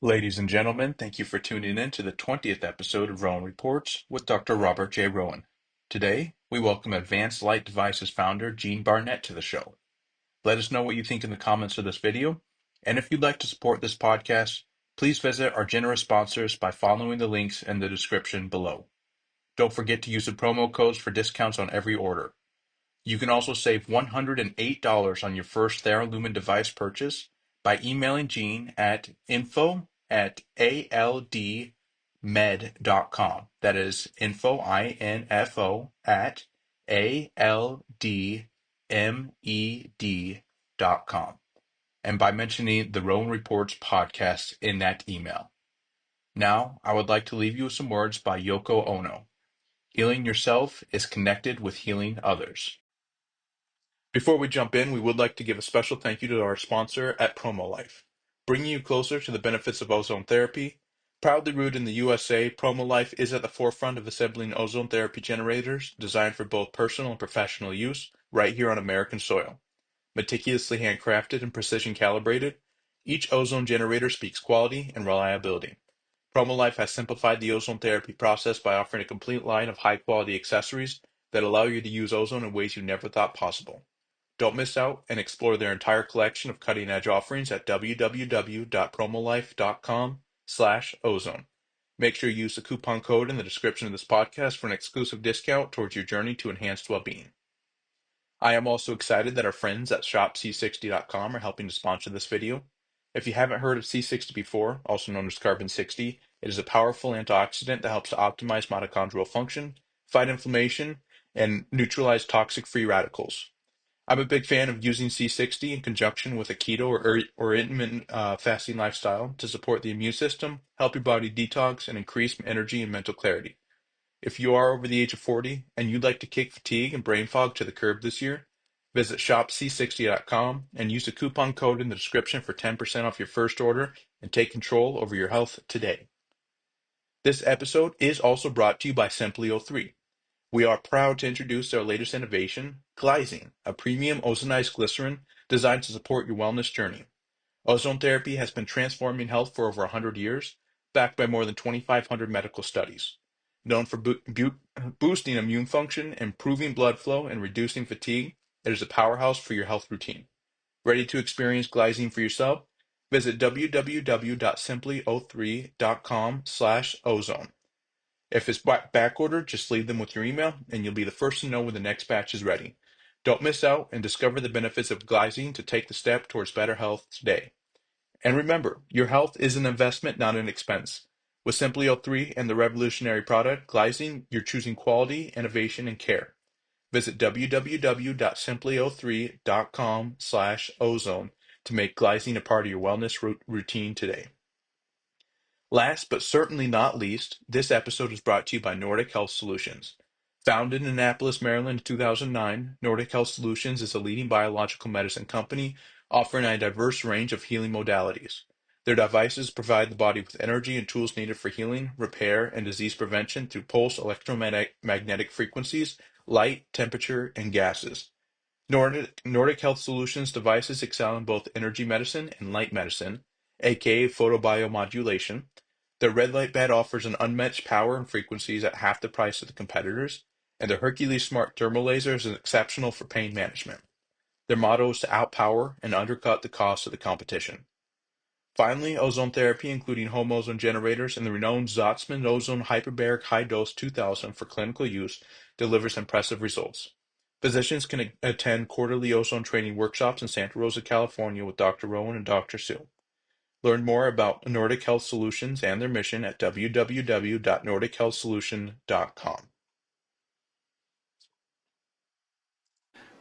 Ladies and gentlemen, thank you for tuning in to the 20th episode of Rowen Reports with Dr. Robert J. Rowen. Today, we welcome Advanced Light Devices founder Eugene Barnett to the show. Let us know what you think in the comments of this video, and if you'd like to support this podcast, please visit our generous sponsors by following the links in the description below. Don't forget to use the promo codes for discounts on every order. You can also save $108 on your first TheraLumen device purchase by emailing Gene at info@aldmed.com. That is info, I-N-F-O, at ALDMED.com. And by mentioning the Rowen Reports podcast in that email. Now, I would like to leave you with some words by Yoko Ono. Healing yourself is connected with healing others. Before we jump in, we would like to give a special thank you to our sponsor at PROMOLIFE, bringing you closer to the benefits of ozone therapy. Proudly rooted in the USA, PROMOLIFE is at the forefront of assembling ozone therapy generators designed for both personal and professional use right here on American soil. Meticulously handcrafted and precision calibrated, each ozone generator speaks quality and reliability. PROMOLIFE has simplified the ozone therapy process by offering a complete line of high-quality accessories that allow you to use ozone in ways you never thought possible. Don't miss out and explore their entire collection of cutting-edge offerings at www.promolife.com/ozone. Make sure you use the coupon code in the description of this podcast for an exclusive discount towards your journey to enhanced well-being. I am also excited that our friends at shopc60.com are helping to sponsor this video. If you haven't heard of C60 before, also known as Carbon 60, it is a powerful antioxidant that helps to optimize mitochondrial function, fight inflammation, and neutralize toxic free radicals. I'm a big fan of using C60 in conjunction with a keto or intermittent fasting lifestyle to support the immune system, help your body detox, and increase energy and mental clarity. If you are over the age of 40 and you'd like to kick fatigue and brain fog to the curb this year, visit shopc60.com and use the coupon code in the description for 10% off your first order and take control over your health today. This episode is also brought to you by Simply O3. We are proud to introduce our latest innovation, Glycine, a premium ozonized glycerin designed to support your wellness journey. Ozone therapy has been transforming health for over 100 years, backed by more than 2,500 medical studies. Known for boosting immune function, improving blood flow, and reducing fatigue, it is a powerhouse for your health routine. Ready to experience Glycine for yourself? Visit www.simplyo3.com/ozone. If it's back ordered, just leave them with your email, and you'll be the first to know when the next batch is ready. Don't miss out and discover the benefits of Glycine to take the step towards better health today. And remember, your health is an investment, not an expense. With Simply O3 and the revolutionary product, Glycine, you're choosing quality, innovation, and care. Visit www.simplyo3.com/ozone to make Glycine a part of your wellness routine today. Last but certainly not least, this episode is brought to you by NORDIC Health Solutions. Founded in Annapolis, Maryland in 2009, NORDIC Health Solutions is a leading biological medicine company offering a diverse range of healing modalities. Their devices provide the body with energy and tools needed for healing, repair, and disease prevention through pulse electromagnetic frequencies, light, temperature, and gases. Nordic Health Solutions devices excel in both energy medicine and light medicine, aka photobiomodulation. Their red light bed offers an unmatched power and frequencies at half the price of the competitors, and their Hercules Smart Thermal Laser is exceptional for pain management. Their motto is to outpower and undercut the cost of the competition. Finally, ozone therapy, including home ozone generators and the renowned Zotzman Ozone Hyperbaric High Dose 2000 for clinical use, delivers impressive results. Physicians can attend quarterly ozone training workshops in Santa Rosa, California with Dr. Rowen and Dr. Sue. Learn more about Nordic Health Solutions and their mission at www.nordichealthsolution.com.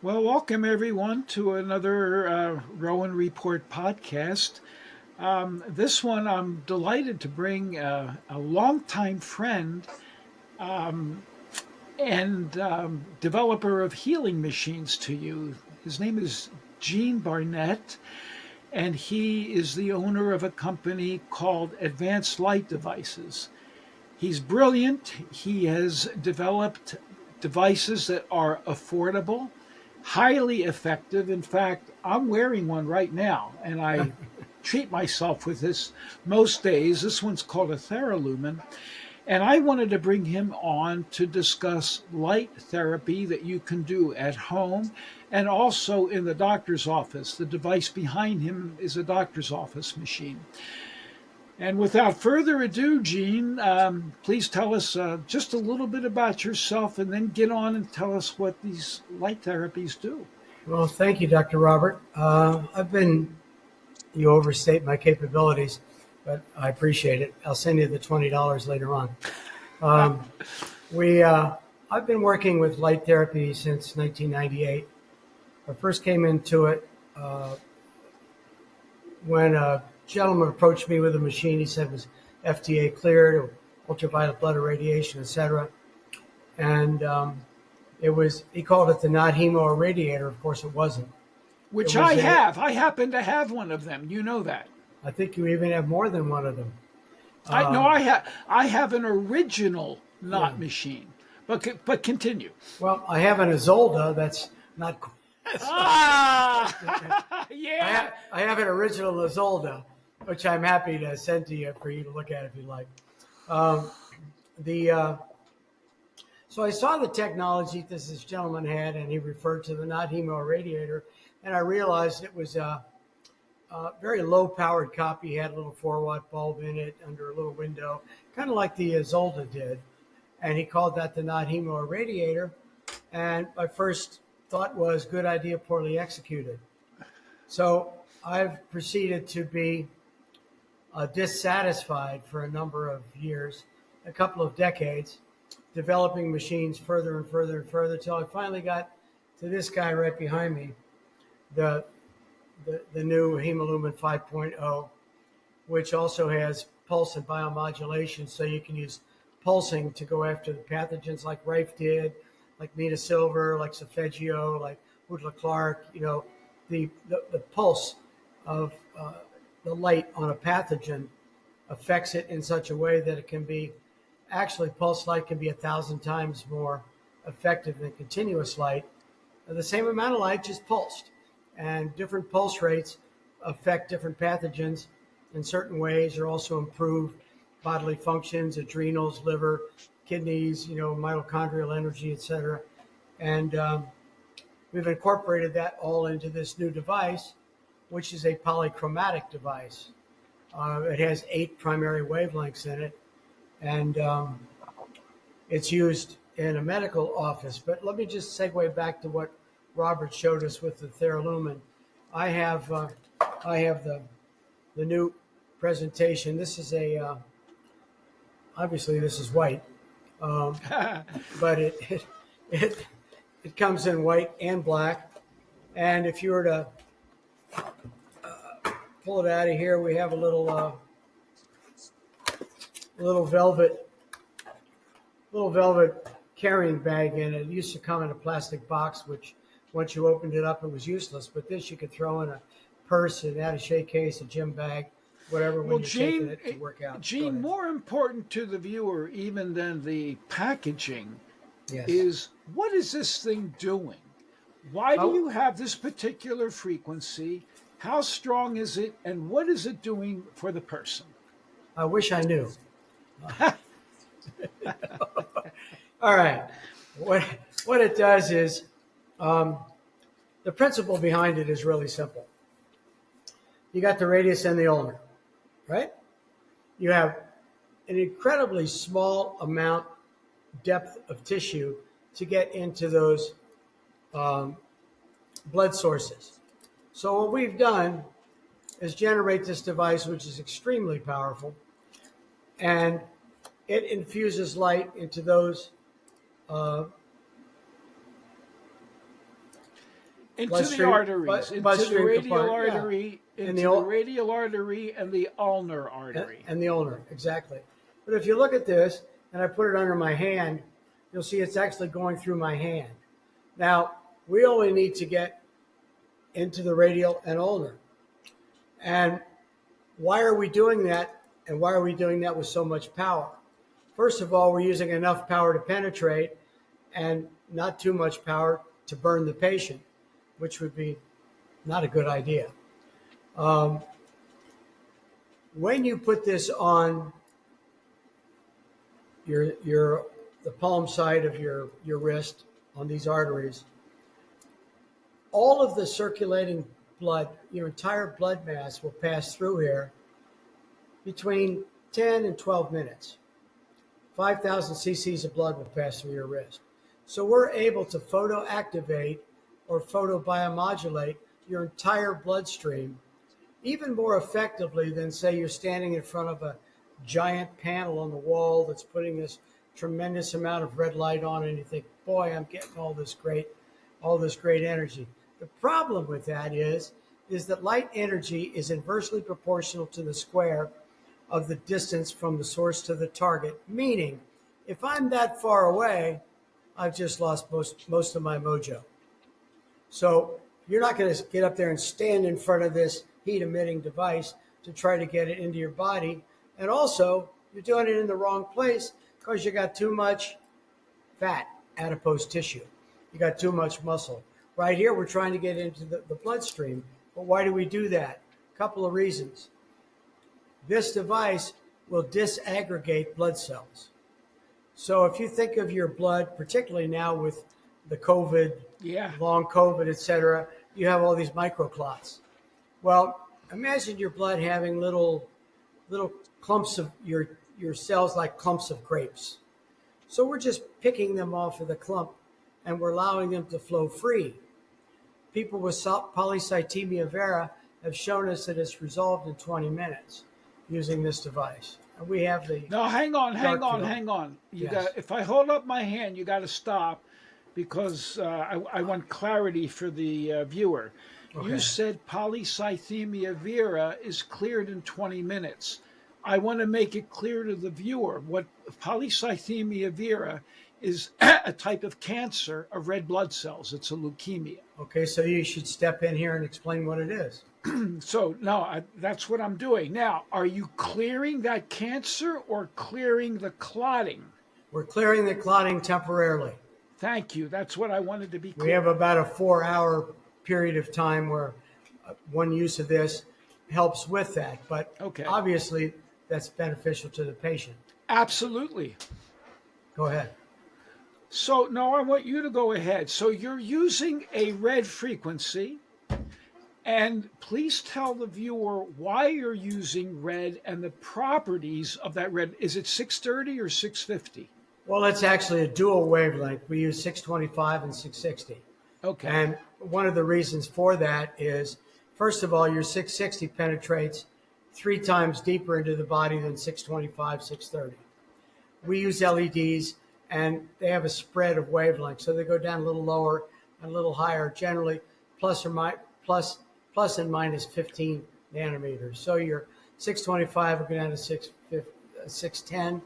Well, welcome everyone to another Rowen Report podcast. This one, I'm delighted to bring a longtime friend and developer of healing machines to you. His name is Eugene Barnett, and he is the owner of a company called Advanced Light Devices. He's brilliant. He has developed devices that are affordable, highly effective. In fact, I'm wearing one right now, and I treat myself with this most days. This one's called a Theralumen. And I wanted to bring him on to discuss light therapy that you can do at home and also in the doctor's office. The device behind him is a doctor's office machine. And without further ado, Gene, please tell us just a little bit about yourself and then get on and tell us what these light therapies do. Well, thank you, Dr. Robert. You overstate my capabilities, but I appreciate it. I'll send you the $20 later on. I've been working with light therapy since 1998. I first came into it when a gentleman approached me with a machine he said was FDA cleared, ultraviolet blood irradiation, etc. And he called it the not hemo irradiator. Of course, it wasn't. Which I have. I happen to have one of them. You know that. I think you even have more than one of them. I have an original knot machine. But continue. Well, I have an Isolda that's not. Yeah. I have an original Isolda, which I'm happy to send to you for you to look at if you like. So I saw the technology this gentleman had, and he referred to the not hemo irradiator, and I realized it was a very low-powered copy. He had a little 4-watt bulb in it under a little window, kind of like the Isolda did, and he called that the not hemo irradiator. And my first thought was, good idea, poorly executed. So I've proceeded to be dissatisfied for a number of years, a couple of decades, developing machines further and further and further till I finally got to this guy right behind me, the new Hemolumen 5.0, which also has pulse and biomodulation, so you can use pulsing to go after the pathogens like Rife did, like Nita Silver, like Solfeggio, like Woodla Clark. The pulse of the light on a pathogen affects it in such a way that it can be, actually pulse light can be 1,000 times more effective than continuous light. The same amount of light, just pulsed. And different pulse rates affect different pathogens in certain ways, or also improve bodily functions, adrenals, liver, kidneys, mitochondrial energy, etc. And we've incorporated that all into this new device, which is a polychromatic device. It has 8 primary wavelengths in it, and it's used in a medical office. But let me just segue back to what Robert showed us with the Theralumen. I have the new presentation. This is obviously this is white, but it comes in white and black. And if you were to pull it out of here, we have a little velvet carrying bag in it. It used to come in a plastic box, which once you opened it up, it was useless. But this you could throw in a purse, an attaché case, a gym bag, whatever, when you're taking it to work out. Gene, more important to the viewer even than the packaging is, what is this thing doing? Why do you have this particular frequency? How strong is it? And what is it doing for the person? I wish I knew. All right. What it does is, the principle behind it is really simple. You got the radius and the ulnar, right? You have an incredibly small amount depth of tissue to get into those blood sources. So what we've done is generate this device, which is extremely powerful, and it infuses light into those into the arteries, into the radial artery, into the radial artery and the ulnar artery. And the ulnar, exactly. But if you look at this, and I put it under my hand, you'll see it's actually going through my hand. Now, we only need to get into the radial and ulnar. And why are we doing that? And why are we doing that with so much power? First of all, we're using enough power to penetrate and not too much power to burn the patient, which would be not a good idea. When you put this on the palm side of your wrist on these arteries, all of the circulating blood, your entire blood mass will pass through here between 10 and 12 minutes. 5,000 cc's of blood will pass through your wrist. So we're able to photoactivate or photobiomodulate your entire bloodstream even more effectively than, say, you're standing in front of a giant panel on the wall that's putting this tremendous amount of red light on, and you think, boy, I'm getting all this great energy. The problem with that is that light energy is inversely proportional to the square of the distance from the source to the target, meaning if I'm that far away, I've just lost most of my mojo. So you're not going to get up there and stand in front of this heat-emitting device to try to get it into your body. And also, you're doing it in the wrong place because you got too much fat, adipose tissue. You got too much muscle. Right here, we're trying to get into the bloodstream. But why do we do that? A couple of reasons. This device will disaggregate blood cells. So if you think of your blood, particularly now with the COVID, long COVID, et cetera, you have all these microclots. Well, imagine your blood having little clumps of your cells like clumps of grapes. So we're just picking them off of the clump and we're allowing them to flow free. People with polycythemia vera have shown us that it's resolved in 20 minutes using this device. And we have the... No, hang on. If I hold up my hand, you got to stop because I want clarity for the viewer. Okay. You said polycythemia vera is cleared in 20 minutes. I want to make it clear to the viewer what polycythemia vera is a type of cancer of red blood cells. It's a leukemia. Okay, so you should step in here and explain what it is. So, no, that's what I'm doing. Now, are you clearing that cancer or clearing the clotting? We're clearing the clotting temporarily. Thank you. That's what I wanted to be clear. We have about a 4-hour period of time where one use of this helps with that. But obviously, that's beneficial to the patient. Absolutely. Go ahead. So, no, I want you to go ahead. So you're using a red frequency. And please tell the viewer why you're using red and the properties of that red. Is it 630 or 650? Well, it's actually a dual wavelength. We use 625 and 660. Okay. And one of the reasons for that is, first of all, your 660 penetrates 3 times deeper into the body than 625, 630. We use LEDs, and they have a spread of wavelengths. So they go down a little lower and a little higher, generally plus and minus 15 nanometers. So your 625 will go down to 610.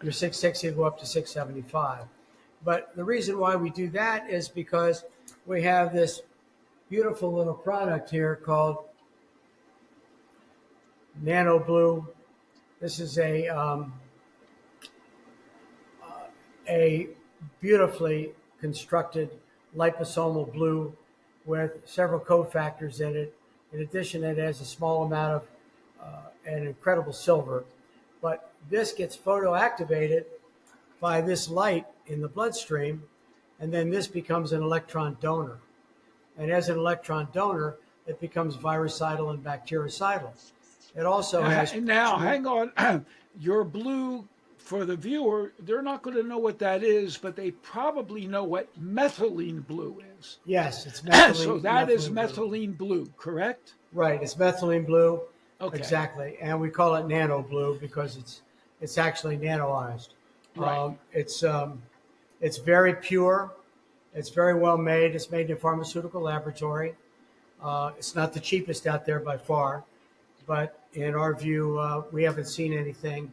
Your 660 will go up to 675. But the reason why we do that is because we have this beautiful little product here called Nano Blue. This is a beautifully constructed liposomal blue with several cofactors in it. In addition, it has a small amount of an incredible silver. But this gets photoactivated by this light in the bloodstream, and then this becomes an electron donor. And as an electron donor, it becomes virucidal and bactericidal. It also has... Now, hang on. Your blue, for the viewer, they're not going to know what that is, but they probably know what methylene blue is. Yes, it's methylene. So that is methylene blue, correct? Right, it's methylene blue. Okay. Exactly. And we call it nano blue because it's actually nanoized. Right. It's very pure. It's very well made. It's made in a pharmaceutical laboratory. It's not the cheapest out there by far, but in our view, we haven't seen anything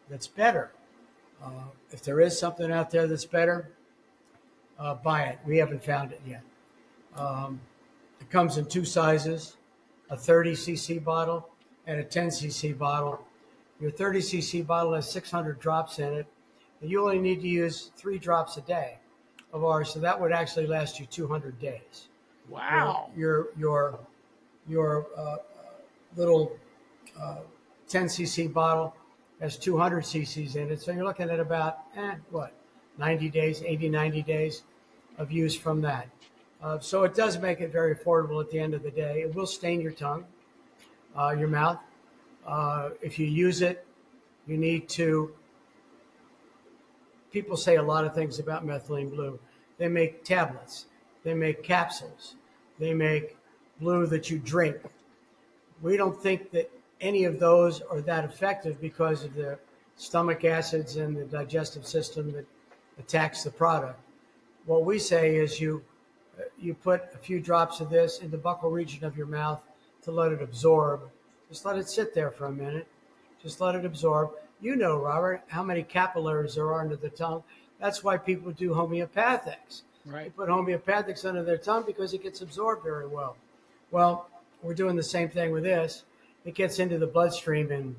that's better. If there is something out there that's better, buy it. We haven't found it yet. It comes in 2 sizes, a 30 cc bottle and a 10 cc bottle. Your 30 cc bottle has 600 drops in it, and you only need to use 3 drops a day of ours, so that would actually last you 200 days. Wow. Your little 10 cc bottle has 200 cc's in it. So you're looking at about, 90 days, 80, 90 days of use from that. So it does make it very affordable at the end of the day. It will stain your tongue, your mouth. If you use it, you need to. People say a lot of things about methylene blue. They make tablets, they make capsules, they make blue that you drink. We don't think that any of those are that effective because of the stomach acids and the digestive system that attacks the product. What we say is you put a few drops of this in the buccal region of your mouth to let it absorb. Just let it sit there for a minute. Just let it absorb. You know, Robert, how many capillaries there are under the tongue. That's why people do homeopathics. Right. They put homeopathics under their tongue because it gets absorbed very well. Well, we're doing the same thing with this. It gets into the bloodstream, and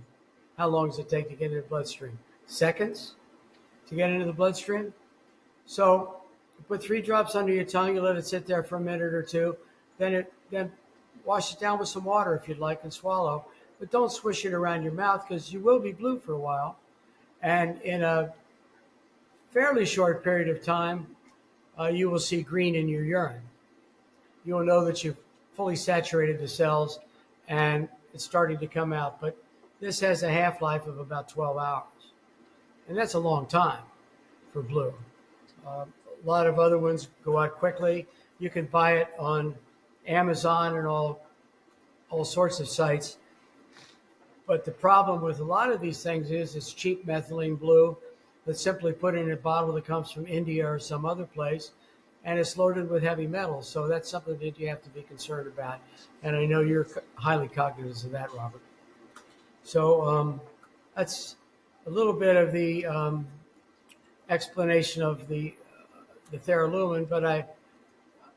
how long does it take to get into the bloodstream? Seconds to get into the bloodstream? So you put 3 drops under your tongue, you let it sit there for a minute or two, then wash it down with some water if you'd like and swallow. But don't swish it around your mouth because you will be blue for a while. And in a fairly short period of time, you will see green in your urine. You will know that you've fully saturated the cells and it's starting to come out. But this has a half-life of about 12 hours. And that's a long time for blue. A lot of other ones go out quickly. You can buy it on Amazon and all sorts of sites. But the problem with a lot of these things is it's cheap methylene blue that's simply put in a bottle that comes from India or some other place, and it's loaded with heavy metals. So that's something that you have to be concerned about. And I know you're highly cognizant of that, Robert. So that's a little bit of the explanation of the Theralumin, but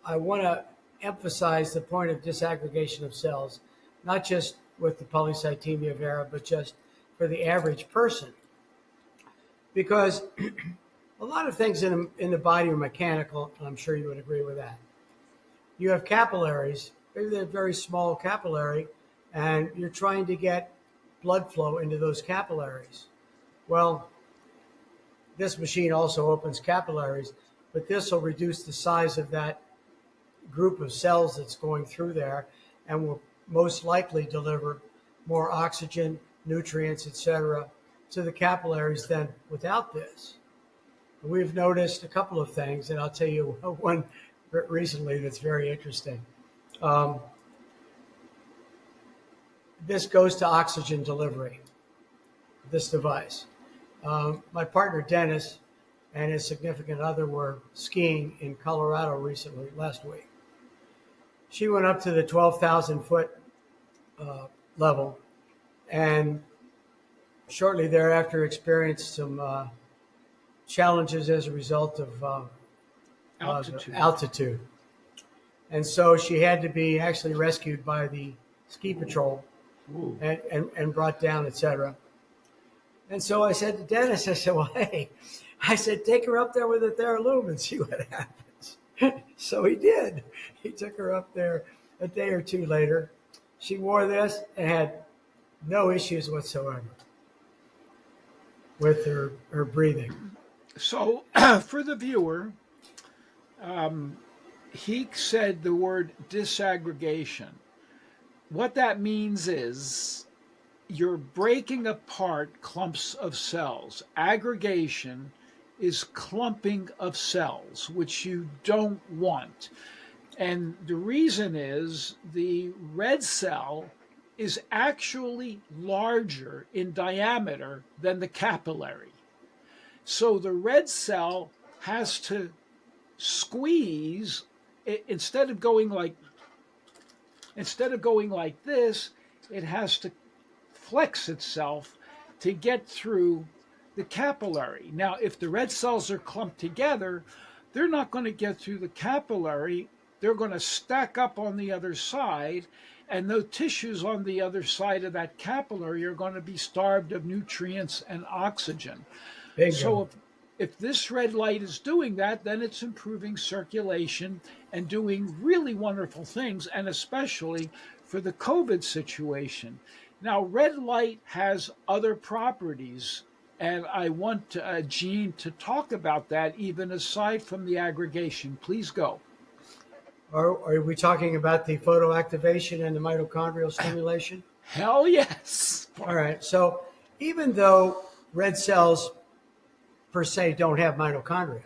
I want to emphasize the point of disaggregation of cells, not just with the polycythemia vera, but just for the average person. Because a lot of things in the body are mechanical, and I'm sure you would agree with that. You have capillaries, maybe they're very small capillary, and you're trying to get blood flow into those capillaries. Well, this machine also opens capillaries, but this will reduce the size of that group of cells that's going through there and will most likely deliver more oxygen, nutrients, etc., to the capillaries than without this. We've noticed a couple of things, and I'll tell you one recently that's very interesting. This goes to oxygen delivery, this device. My partner, Dennis, and his significant other were skiing in Colorado recently, last week. She went up to the 12,000-foot level and shortly thereafter experienced some challenges as a result of altitude. And so she had to be actually rescued by the ski patrol and brought down, etc. And so I said to Dennis, I said, well, hey, I said, take her up there with a Theralumin and see what happens. So he did. He took her up there a day or two later. She wore this and had no issues whatsoever with her breathing. So for the viewer, he said the word disaggregation. What that means is you're breaking apart clumps of cells. Aggregation is clumping of cells, which you don't want. And the reason is the red cell is actually larger in diameter than the capillary. So the red cell has to squeeze, instead of going like this, it has to flex itself to get through the capillary. Now, if the red cells are clumped together, they're not going to get through the capillary. They're going to stack up on the other side, and the tissues on the other side of that capillary are going to be starved of nutrients and oxygen. So if this red light is doing that, then it's improving circulation and doing really wonderful things, and especially for the COVID situation. Now, red light has other properties, and I want Gene to talk about that even aside from the aggregation. Please go. Are we talking about the photoactivation and the mitochondrial stimulation? Hell yes. All right. So even though red cells per se don't have mitochondria,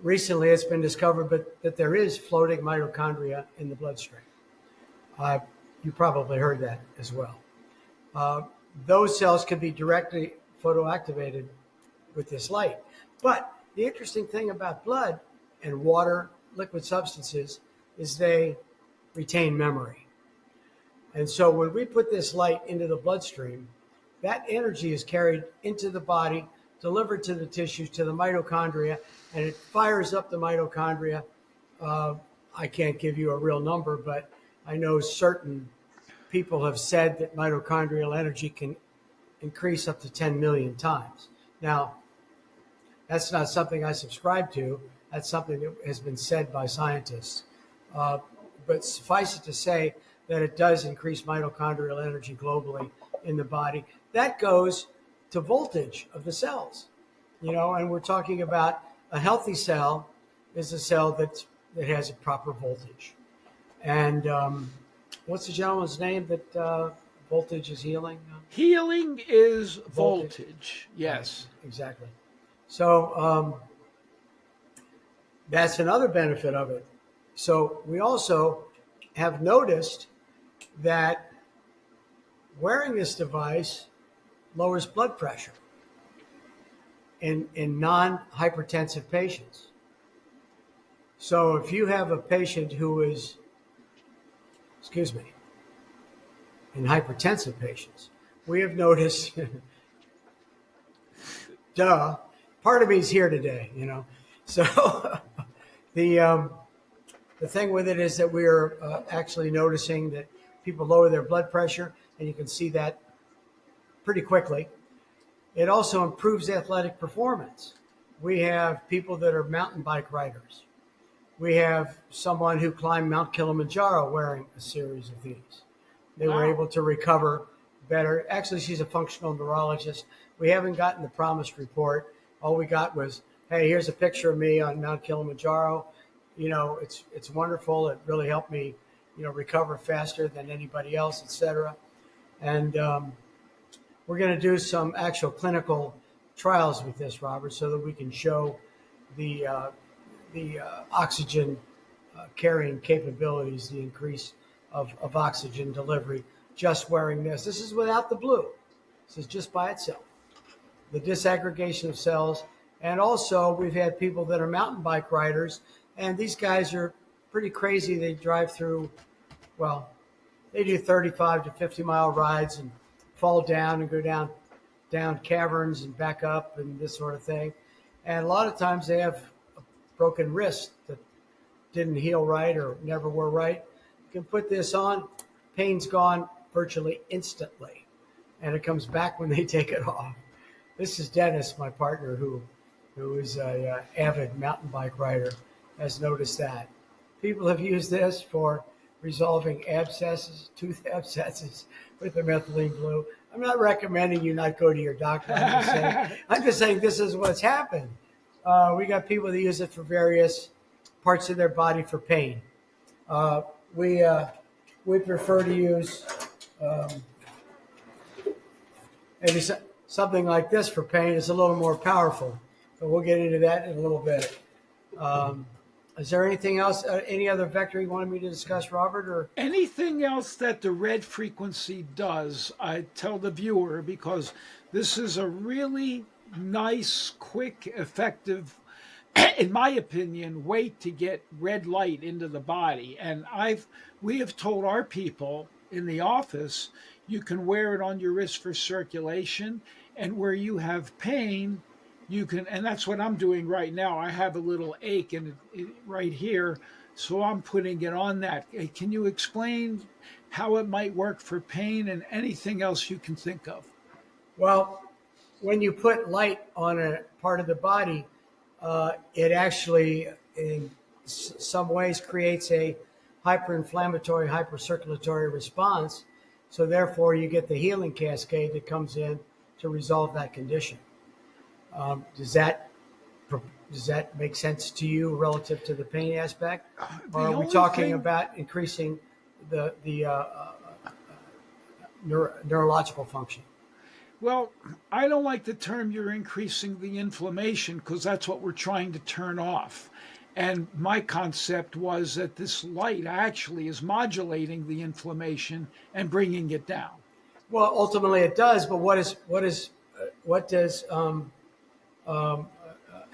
recently it's been discovered that there is floating mitochondria in the bloodstream. You probably heard that as well. Those cells can be directly photoactivated with this light. But the interesting thing about blood and water, liquid substances, is they retain memory. And so when we put this light into the bloodstream, that energy is carried into the body, delivered to the tissues, to the mitochondria, and it fires up the mitochondria. I can't give you a real number, but I know certain people have said that mitochondrial energy can increase up to 10 million times. Now, that's not something I subscribe to. That's something that has been said by scientists. But suffice it to say that it does increase mitochondrial energy globally in the body. That goes to voltage of the cells, and we're talking about a healthy cell is a cell that has a proper voltage. And what's the gentleman's name that voltage is healing? Healing is voltage. Yes. Right, exactly. So that's another benefit of it. So we also have noticed that wearing this device lowers blood pressure in non-hypertensive patients. So if you have a patient who is, in hypertensive patients, we have noticed, part of me is here today, So the thing with it is that we're actually noticing that people lower their blood pressure, and you can see that pretty quickly. It also improves athletic performance. We have people that are mountain bike riders. We have someone who climbed Mount Kilimanjaro wearing a series of these. They were able to recover better. Actually, she's a functional neurologist. We haven't gotten the promised report. All we got was, hey, here's a picture of me on Mount Kilimanjaro. It's wonderful. It really helped me, recover faster than anybody else, et cetera. And we're going to do some actual clinical trials with this, Robert, so that we can show the oxygen carrying capabilities, the increase of oxygen delivery, just wearing this. This is without the blue. This is just by itself. The disaggregation of cells. And also, we've had people that are mountain bike riders, and these guys are pretty crazy. They drive through, they do 35 to 50-mile rides and fall down and go down caverns and back up and this sort of thing. And a lot of times they have a broken wrist that didn't heal right or never were right. You can put this on, pain's gone virtually instantly, and it comes back when they take it off. This is Dennis, my partner, who is an avid mountain bike rider, has noticed that. People have used this for resolving abscesses, tooth abscesses with the methylene blue. I'm not recommending you not go to your doctor. I'm just saying this is what's happened. We got people that use it for various parts of their body for pain. We prefer to use maybe something like this for pain. It's a little more powerful. So we'll get into that in a little bit. Is there anything else, any other vector you wanted me to discuss, Robert? Or anything else that the red frequency does, I tell the viewer, because this is a really nice, quick, effective, in my opinion, way to get red light into the body. And we have told our people in the office, you can wear it on your wrist for circulation, and where you have pain, you can, and that's what I'm doing right now. I have a little ache right here, so I'm putting it on that. Can you explain how it might work for pain and anything else you can think of? Well, when you put light on a part of the body, it actually, in some ways, creates a hyperinflammatory, hypercirculatory response. So therefore, you get the healing cascade that comes in to resolve that condition. Does that make sense to you relative to the pain aspect? Or are we talking about increasing the neurological function? Well, I don't like the term you're increasing the inflammation, because that's what we're trying to turn off. And my concept was that this light actually is modulating the inflammation and bringing it down. Well, ultimately it does, but what does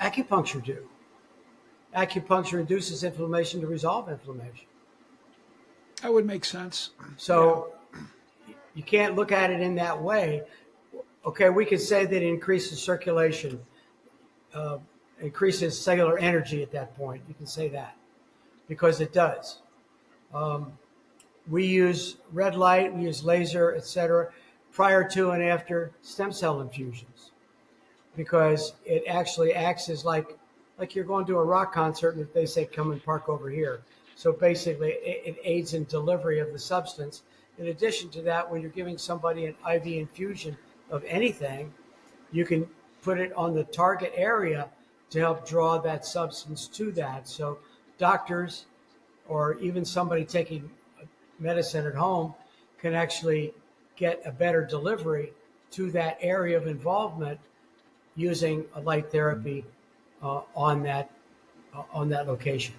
acupuncture do? Acupuncture reduces inflammation to resolve inflammation. That would make sense. So you can't look at it in that way. Okay, we could say that it increases circulation, increases cellular energy at that point. You can say that because it does. We use red light, we use laser, etc., prior to and after stem cell infusions, because it actually acts as like you're going to a rock concert and if they say come and park over here. So basically, it aids in delivery of the substance. In addition to that, when you're giving somebody an IV infusion of anything, you can put it on the target area to help draw that substance to that. So doctors or even somebody taking medicine at home can actually get a better delivery to that area of involvement using a light therapy on that location.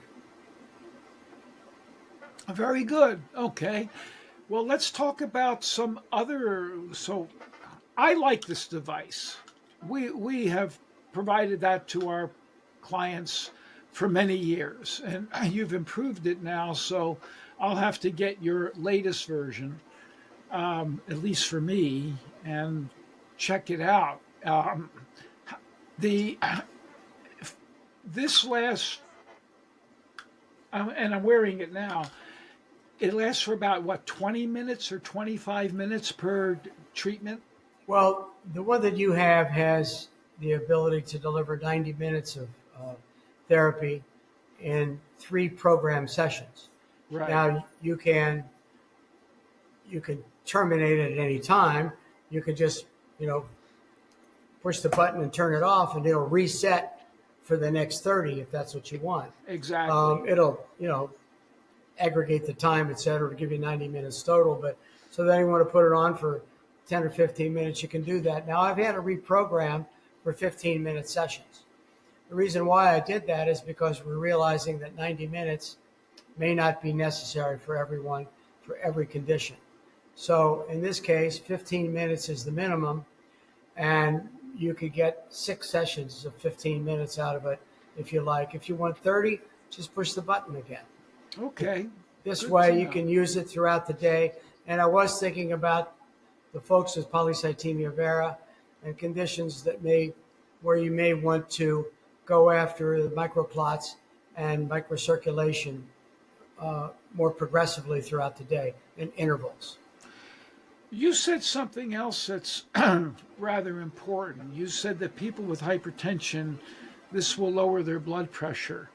Very good. Okay. Well, let's talk about some other. So I like this device. We have provided that to our clients for many years, and you've improved it now. So I'll have to get your latest version, at least for me, and check it out. This lasts, and I'm wearing it now. It lasts for about 20 minutes or 25 minutes per treatment? Well, the one that you have has the ability to deliver 90 minutes of therapy in 3 program sessions. Right. Now, you can terminate it at any time. You can just, push the button and turn it off, and it'll reset for the next 30 if that's what you want. Exactly. It'll, aggregate the time, et cetera, to give you 90 minutes total. But so then you want to put it on for 10 or 15 minutes, you can do that. Now, I've had to reprogram for 15-minute sessions. The reason why I did that is because we're realizing that 90 minutes may not be necessary for everyone, for every condition. So in this case, 15 minutes is the minimum, and you could get 6 sessions of 15 minutes out of it if you like. If you want 30, just push the button again. Okay. This way you can use it throughout the day. And I was thinking about the folks with polycythemia vera and conditions where you may want to go after the microclots and microcirculation more progressively throughout the day in intervals. You said something else that's rather important. You said that people with hypertension, this will lower their blood pressure.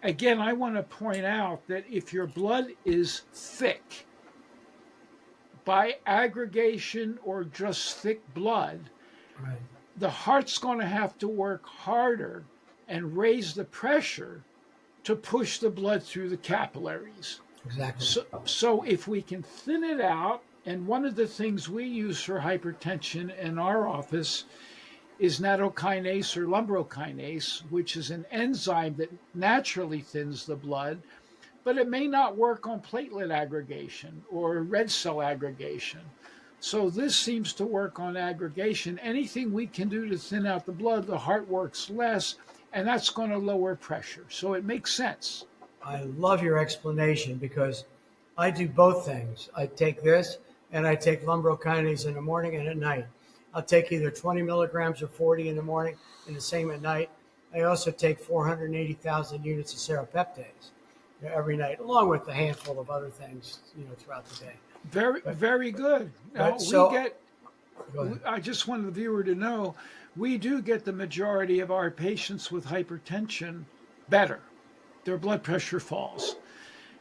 Again, I want to point out that if your blood is thick, by aggregation or just thick blood, Right. the heart's going to have to work harder and raise the pressure to push the blood through the capillaries. Exactly. So if we can thin it out, and one of the things we use for hypertension in our office is nattokinase or lumbrokinase, which is an enzyme that naturally thins the blood, but it may not work on platelet aggregation or red cell aggregation. So this seems to work on aggregation. Anything we can do to thin out the blood, the heart works less, and that's going to lower pressure. So it makes sense. I love your explanation because I do both things. I take this and I take lumbrokinase in the morning and at night. I'll take either 20 milligrams or 40 in the morning and the same at night. I also take 480,000 units of serapeptase every night, along with a handful of other things, throughout the day. Very good. Now, I just wanted the viewer to know, we do get the majority of our patients with hypertension better. Their blood pressure falls.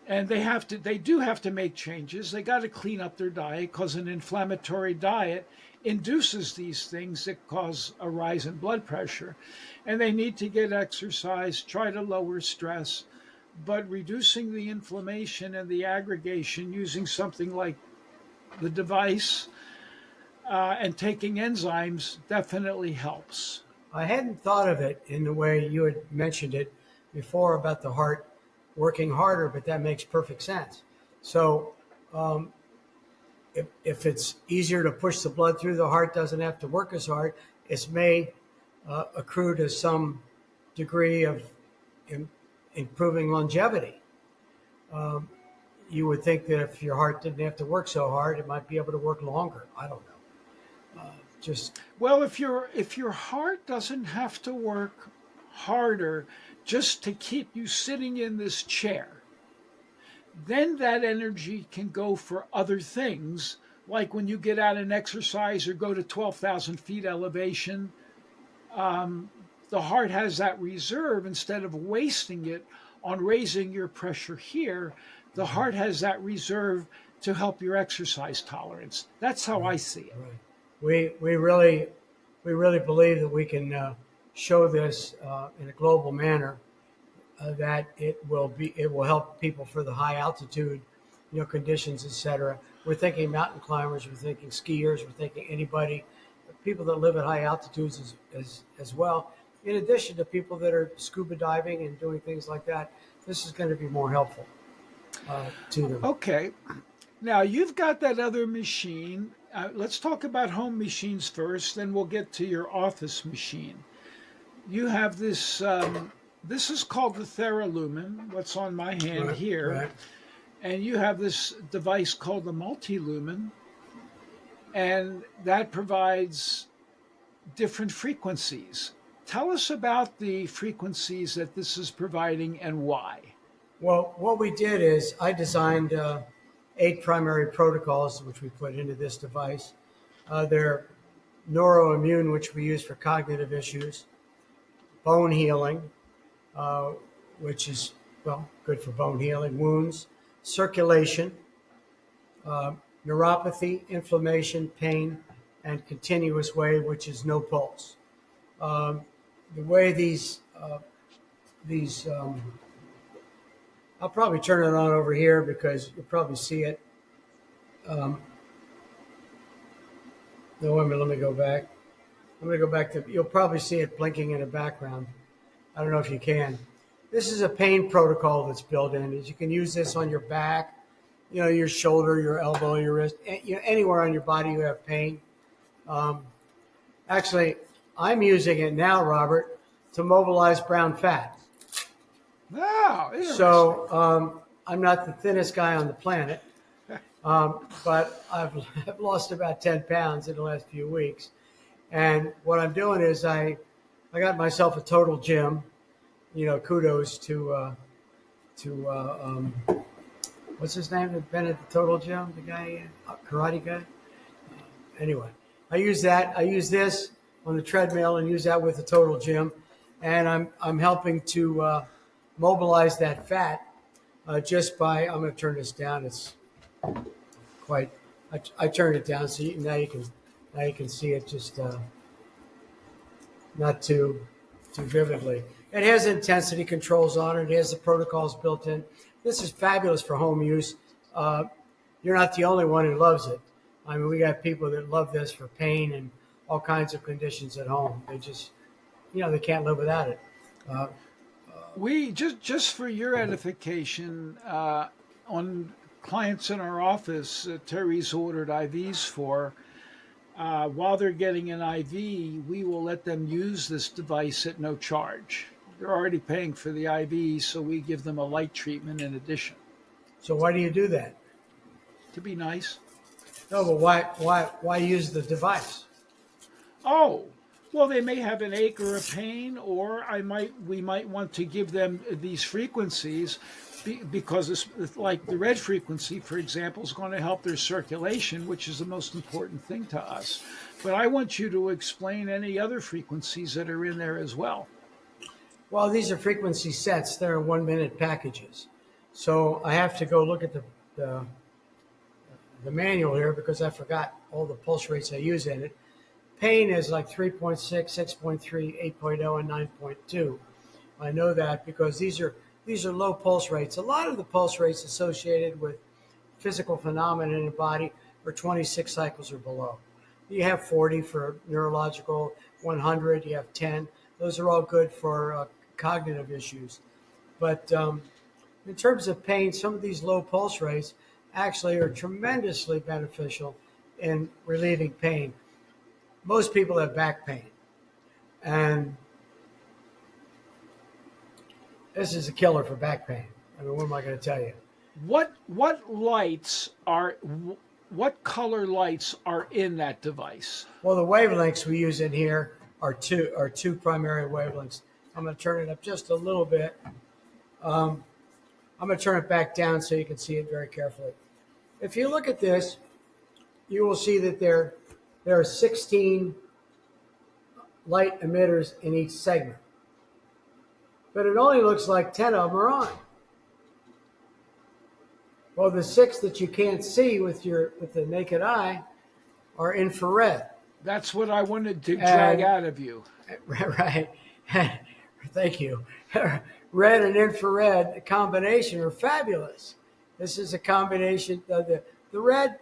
And they do have to make changes. They got to clean up their diet because an inflammatory diet induces these things that cause a rise in blood pressure. And they need to get exercise, try to lower stress, but reducing the inflammation and the aggregation using something like the device and taking enzymes definitely helps. I hadn't thought of it in the way you had mentioned it before about the heart working harder, but that makes perfect sense. So, if it's easier to push the blood through, the heart doesn't have to work as hard. It may accrue to some degree of improving longevity. You would think that if your heart didn't have to work so hard, it might be able to work longer. I don't know. Well, if your heart doesn't have to work harder just to keep you sitting in this chair, then that energy can go for other things, like when you get out and exercise or go to 12,000 feet elevation. The heart has that reserve. Instead of wasting it on raising your pressure here, the heart has that reserve to help your exercise tolerance. That's how I see it. Right. We really believe that we can show this in a global manner, that it will help people for the high altitude, conditions, etc. We're thinking mountain climbers, we're thinking skiers, we're thinking anybody, people that live at high altitudes as well. In addition to people that are scuba diving and doing things like that, this is going to be more helpful to them. Okay. Now you've got that other machine. Let's talk about home machines first, then we'll get to your office machine. You have this. This is called the TheraLumen. What's on my hand here, right. And you have this device called the Multilumen, and that provides different frequencies. Tell us about the frequencies that this is providing and why. Well, what we did is I designed 8 primary protocols, which we put into this device. They're neuroimmune, which we use for cognitive issues, bone healing, which is, good for bone healing, wounds, circulation, neuropathy, inflammation, pain, and continuous wave, which is no pulse. The way these I'll probably turn it on over here because you'll probably see it. No, wait a minute, let me go back. I'm going to go back to, you'll probably see it blinking in the background. I don't know if you can. This is a pain protocol that's built in. You can use this on your back, your shoulder, your elbow, your wrist, anywhere on your body you have pain. Actually, I'm using it now, Robert, to mobilize brown fat. Wow, interesting. So I'm not the thinnest guy on the planet, but I've lost about 10 pounds in the last few weeks. And what I'm doing is I got myself a total gym. Kudos to what's his name that been at the total gym, the guy, karate guy. Anyway, I use that. I use this on the treadmill and use that with the total gym, and I'm helping to mobilize that fat just by, I'm going to turn this down. It's quite, I turned it down so now you can see it just not too vividly. It has intensity controls on it. It has the protocols built in. This is fabulous for home use. You're not the only one who loves it. I mean, we got people that love this for pain and all kinds of conditions at home. They just, they can't live without it. We just for your edification, on clients in our office, Terry's ordered IVs for. While they're getting an IV, we will let them use this device at no charge. They're already paying for the IV, so we give them a light treatment in addition. So why do you do that? To be nice. No, but why use the device? Oh, well, they may have an ache or a pain, or we might want to give them these frequencies because it's like the red frequency, for example, is going to help their circulation, which is the most important thing to us. But I want you to explain any other frequencies that are in there as well. Well, these are frequency sets. They're 1-minute packages. So I have to go look at the manual here because I forgot all the pulse rates I use in it. Pain is like 3.6, 6.3, 8.0, and 9.2. I know that because these are low pulse rates. A lot of the pulse rates associated with physical phenomena in the body are 26 cycles or below. You have 40 for neurological, 100, you have 10. Those are all good for cognitive issues. But in terms of pain, some of these low pulse rates actually are tremendously beneficial in relieving pain. Most people have back pain, and this is a killer for back pain. I mean, what am I going to tell you? What color lights are in that device? Well, the wavelengths we use in here are two primary wavelengths. I'm going to turn it up just a little bit. I'm going to turn it back down so you can see it very carefully. If you look at this, you will see that there are 16 light emitters in each segment. But it only looks like 10 of them are on. Well, the 6 that you can't see with the naked eye are infrared. That's what I wanted to drag out of you. Right. Thank you. Red and infrared, the combination are fabulous. This is a combination of the red,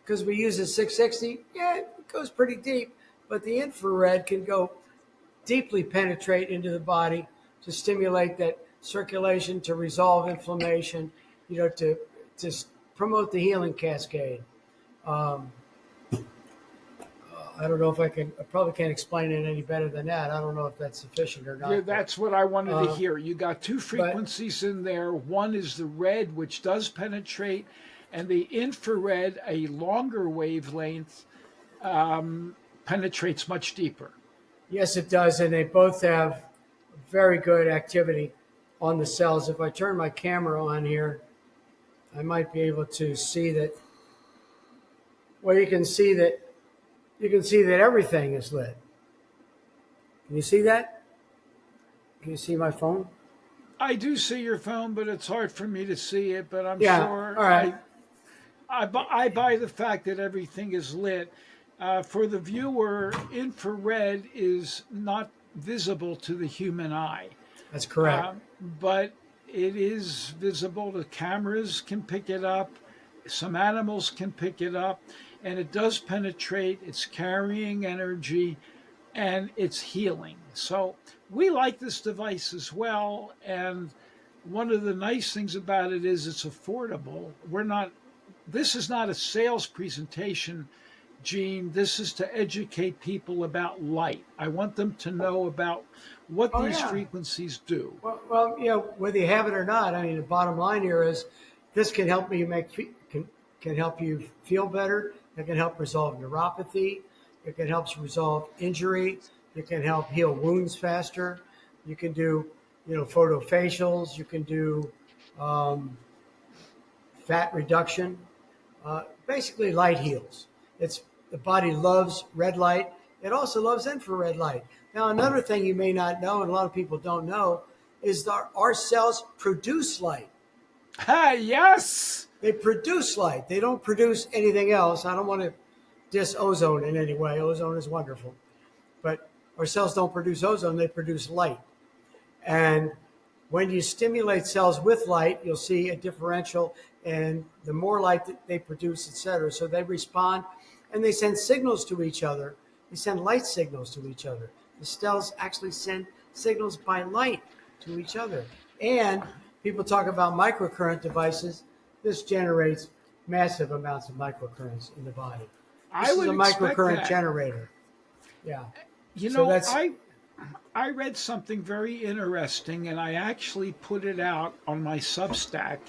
because we use a 660, yeah, it goes pretty deep, but the infrared can go deeply penetrate into the body to stimulate that circulation, to resolve inflammation, to promote the healing cascade. I don't know if I probably can't explain it any better than that. I don't know if that's sufficient or not. Yeah, that's what I wanted to hear. You got two frequencies in there. One is the red, which does penetrate, and the infrared, a longer wavelength, penetrates much deeper. Yes, it does, and they both have very good activity on the cells. If I turn my camera on here, I might be able to see that. Well, you can see that everything is lit. Can you see that? Can you see my phone? I do see your phone, but it's hard for me to see it. But I'm sure. All right. I buy the fact that everything is lit. For the viewer, infrared is not visible to the human eye. That's correct. But it is visible. The cameras can pick it up. Some animals can pick it up. And it does penetrate. It's carrying energy, and it's healing. So we like this device as well. And one of the nice things about it is it's affordable. This is not a sales presentation, Gene. This is to educate people about light. I want them to know about what these frequencies do. Well, whether you have it or not, I mean, the bottom line here is this can help you can help you feel better. It can help resolve neuropathy. It can help resolve injury. It can help heal wounds faster. You can do, photofacials. You can do fat reduction. Basically, light heals. The body loves red light. It also loves infrared light. Now, another thing you may not know, and a lot of people don't know, is that our cells produce light. Yes! They produce light. They don't produce anything else. I don't want to diss ozone in any way. Ozone is wonderful. But our cells don't produce ozone. They produce light. And when you stimulate cells with light, you'll see a differential in the more light that they produce, et cetera. So they respond, and they send signals to each other. They send light signals to each other. The cells actually send signals by light to each other. And people talk about microcurrent devices. This generates massive amounts of microcurrents in the body. This is a microcurrent generator. Yeah. I read something very interesting, and I actually put it out on my Substack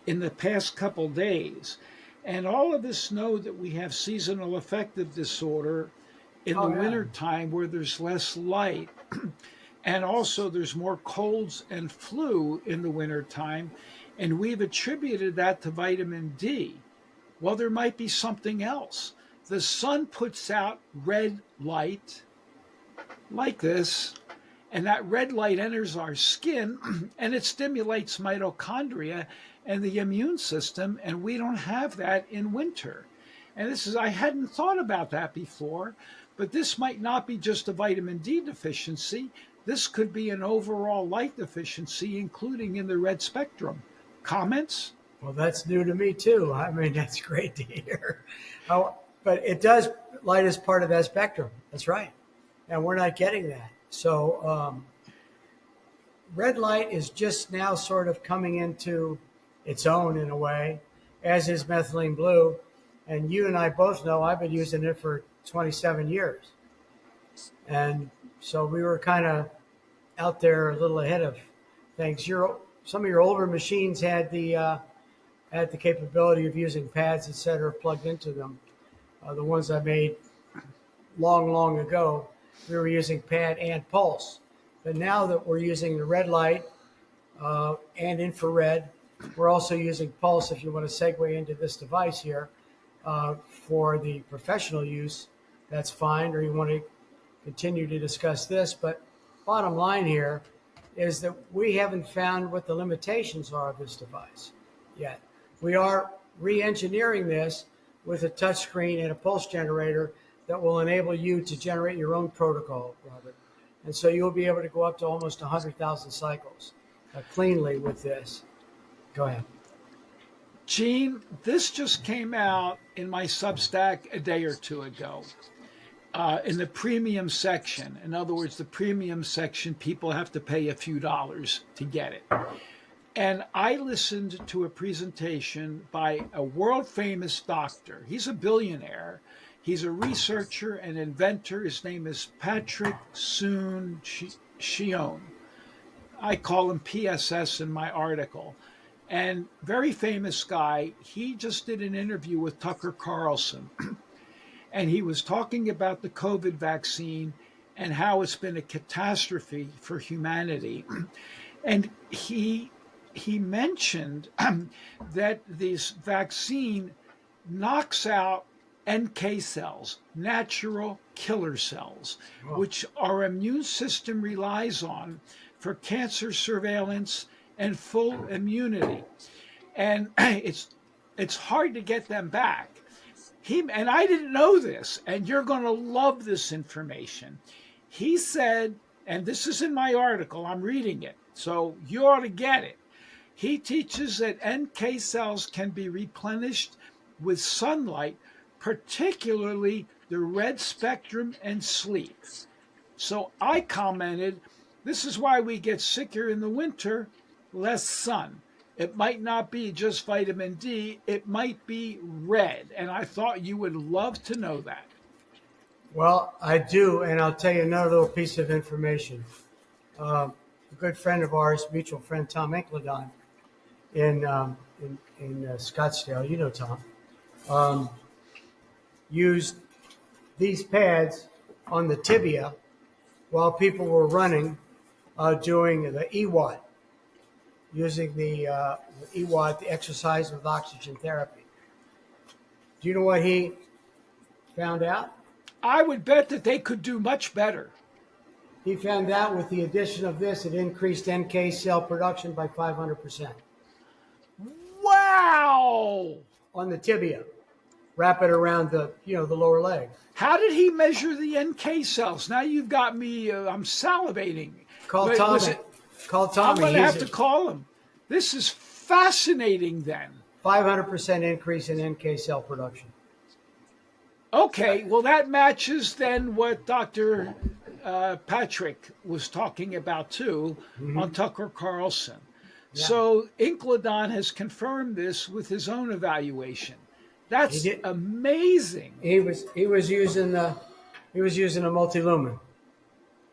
in the past couple days. And all of us know that we have seasonal affective disorder in the wintertime where there's less light. And also there's more colds and flu in the wintertime. And we've attributed that to vitamin D. Well, there might be something else. The sun puts out red light like this, And that red light enters our skin and it stimulates mitochondria and the immune system, and we don't have that in winter. And I hadn't thought about that before, but this might not be just a vitamin D deficiency. This could be an overall light deficiency, including in the red spectrum. Comments? Well, that's new to me too. I mean, that's great to hear. But light is part of that spectrum. That's right. And we're not getting that. So red light is just now sort of coming into its own in a way, as is methylene blue. And you and I both know I've been using it for 27 years. And so we were kind of out there a little ahead of things. Some of your older machines had the capability of using pads, et cetera, plugged into them. The ones I made long ago, we were using pad and pulse. But now that we're using the red light and infrared, we're also using pulse, if you want to segue into this device here, for the professional use. That's fine, or you want to continue to discuss this. But bottom line here is that we haven't found what the limitations are of this device yet. We are re-engineering this with a touch screen and a pulse generator that will enable you to generate your own protocol, Robert. And so you'll be able to go up to almost 100,000 cycles cleanly with this. Go ahead. Gene, this just came out in my Substack a day or two ago in the premium section. In other words, the premium section, people have to pay a few dollars to get it. And I listened to a presentation by a world-famous doctor. He's a billionaire. He's a researcher and inventor. His name is Patrick Soon-Shiong. I call him PSS in my article. And very famous guy. He just did an interview with Tucker Carlson. And he was talking about the COVID vaccine and how it's been a catastrophe for humanity. And he mentioned that this vaccine knocks out NK cells, natural killer cells, which our immune system relies on for cancer surveillance and full immunity. And it's hard to get them back. And I didn't know this, and you're going to love this information. He said, and this is in my article, I'm reading it, so you ought to get it. He teaches that NK cells can be replenished with sunlight, particularly the red spectrum and sleep. So I commented, this is why we get sicker in the winter, less sun. It might not be just vitamin D, it might be red. And I thought you would love to know that. Well, I do, and I'll tell you another little piece of information. A good friend of ours, mutual friend Tom Incledon, in Scottsdale, you know Tom, used these pads on the tibia while people were running, doing the EWAT, using the EWAT, the exercise with oxygen therapy. Do you know what he found out? I would bet that they could do much better. He found out with the addition of this, it increased NK cell production by 500%. Wow! On the tibia. Wrap it around the lower leg. How did he measure the NK cells? Now you've got me, I'm salivating. Call Tommy. I'm going to have to call him. This is fascinating then. 500% increase in NK cell production. Okay, well that matches then what Dr. Patrick was talking about too on Tucker Carlson. Yeah. So Incledon has confirmed this with his own evaluation. That's amazing. He was using a multi-lumen.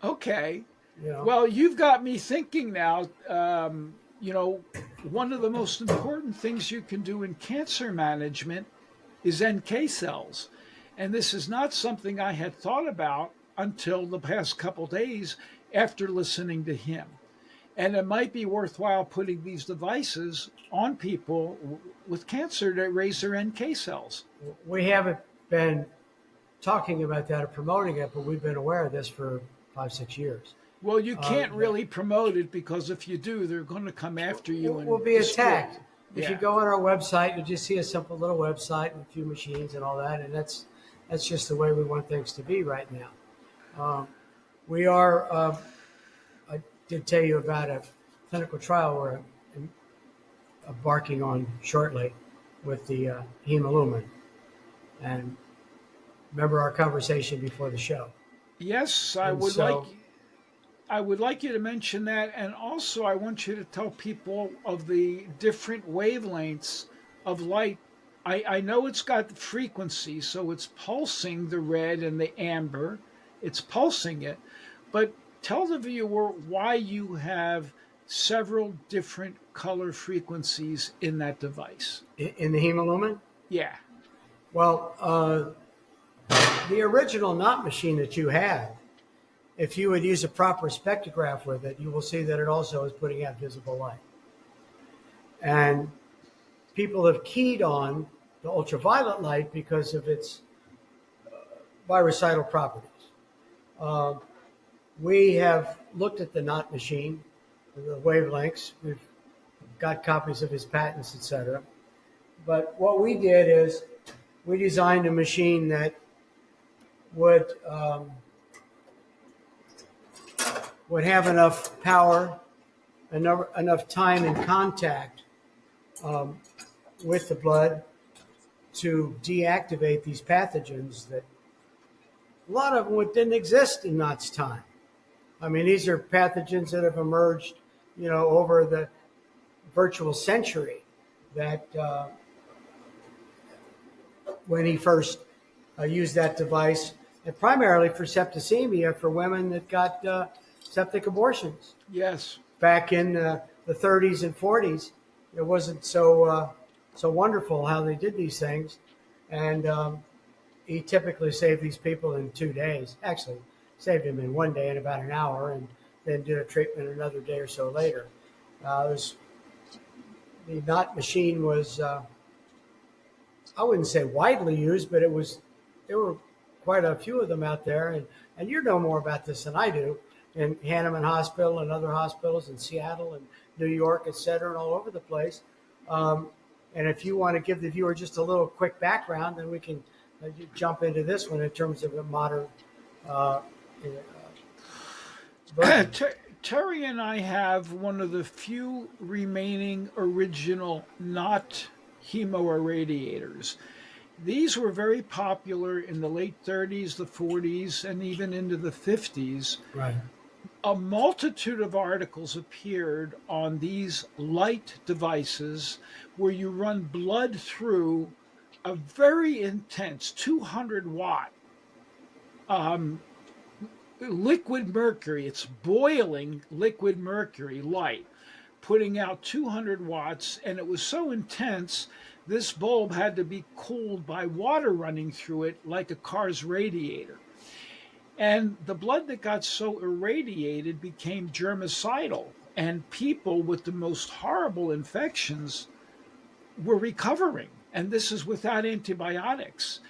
Okay. Yeah. Well, you've got me thinking now. One of the most important things you can do in cancer management is NK cells. And this is not something I had thought about until the past couple days after listening to him. And it might be worthwhile putting these devices on people with cancer to raise their NK cells. We haven't been talking about that or promoting it, but we've been aware of this for 5-6 years. Well, you Uh, can't really promote it because if you do, they're going to come after you and we'll be destroy attacked. you. If you Yeah. go on our website, you'll just see a simple little website and a few machines and all that, and that's just the way we want things to be right now. We are. I did tell you about a clinical trial we're embarking on shortly with the hemolumen, and remember our conversation before the show. Yes, And so, I would like you to mention that, and also I want you to tell people of the different wavelengths of light. I know it's got the frequency, so it's pulsing the red and the amber. It's pulsing it, but tell the viewer why you have several different color frequencies in that device. in the hemolumen, Yeah. well, the original knot machine that you had, if you would use a proper spectrograph with it, you will see that it also is putting out visible light. And people have keyed on the ultraviolet light because of its virucidal properties. Uh, we have looked at the knot machine, the wavelengths. We've got copies of his patents, etc. But what we did is we designed a machine that would have enough power, enough time in contact with the blood to deactivate these pathogens that a lot of them didn't exist in Knott's time. I mean, these are pathogens that have emerged, over the virtual century that when he first used that device, and primarily for septicemia for women that got septic abortions. Yes. Back in the 30s and 40s, it wasn't so wonderful how they did these things, and he typically saved these people in 2 days. Actually, saved them in 1 day in about an hour, and then did a treatment another day or so later. The knot machine was, I wouldn't say widely used, but there were quite a few of them out there, and you know more about this than I do, in Hahnemann Hospital and other hospitals in Seattle and New York, et cetera, and all over the place. And if you want to give the viewer just a little quick background, then we can jump into this one in terms of a modern version. Terry and I have one of the few remaining original not hemoirradiators. These were very popular in the late 30s, the 40s, and even into the 50s. Right. A multitude of articles appeared on these light devices where you run blood through a very intense 200-watt liquid mercury. It's boiling liquid mercury light, putting out 200 watts, and it was so intense, this bulb had to be cooled by water running through it like a car's radiator. And the blood that got so irradiated became germicidal, and people with the most horrible infections were recovering. And this is without antibiotics.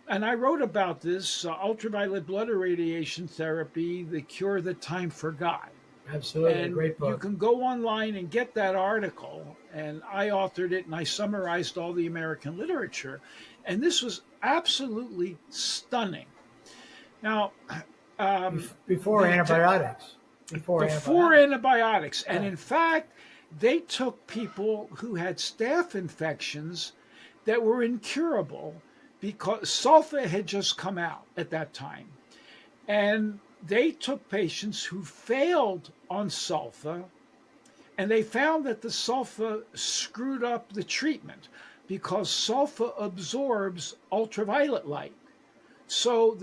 And I wrote about this ultraviolet blood irradiation therapy, the cure that time forgot. Absolutely, And great book. you can go online and get that article. And I authored it and I summarized all the American literature. And this was absolutely stunning. Now, Before antibiotics. before antibiotics. And Right. in fact, they took people who had staph infections that were incurable because sulfa had just come out at that time. And they took patients who failed on sulfa, and they found that the sulfa screwed up the treatment because sulfa absorbs ultraviolet light. So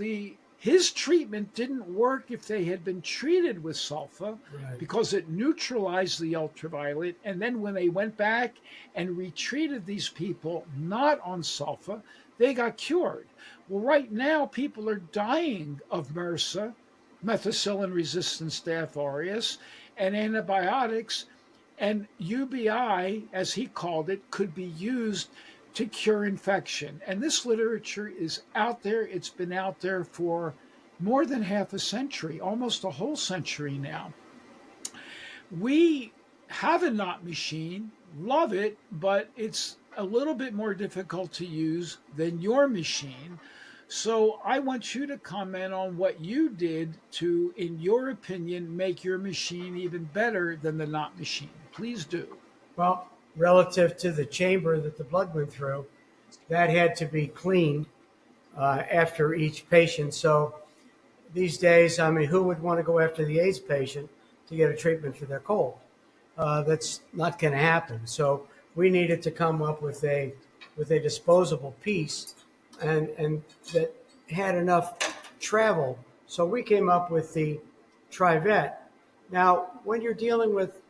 his treatment didn't work if they had been treated with sulfa Right. because it neutralized the ultraviolet. And then when they went back and retreated these people not on sulfa, they got cured. Well, right now, people are dying of MRSA, methicillin-resistant Staph aureus, and antibiotics. And UBI, as he called it, could be used to cure infection. And this literature is out there. It's been out there for more than half a century, almost a whole century now. We have a knot machine, love it, but it's a little bit more difficult to use than your machine. So I want you to comment on what you did to, in your opinion, make your machine even better than the knot machine. Please do. Well, relative to the chamber that the blood went through, that had to be cleaned after each patient. So these days, I mean, who would want to go after the AIDS patient to get a treatment for their cold? That's not going to happen. So we needed to come up with a disposable piece and that had enough travel. So we came up with the Trivet. Now, when you're dealing with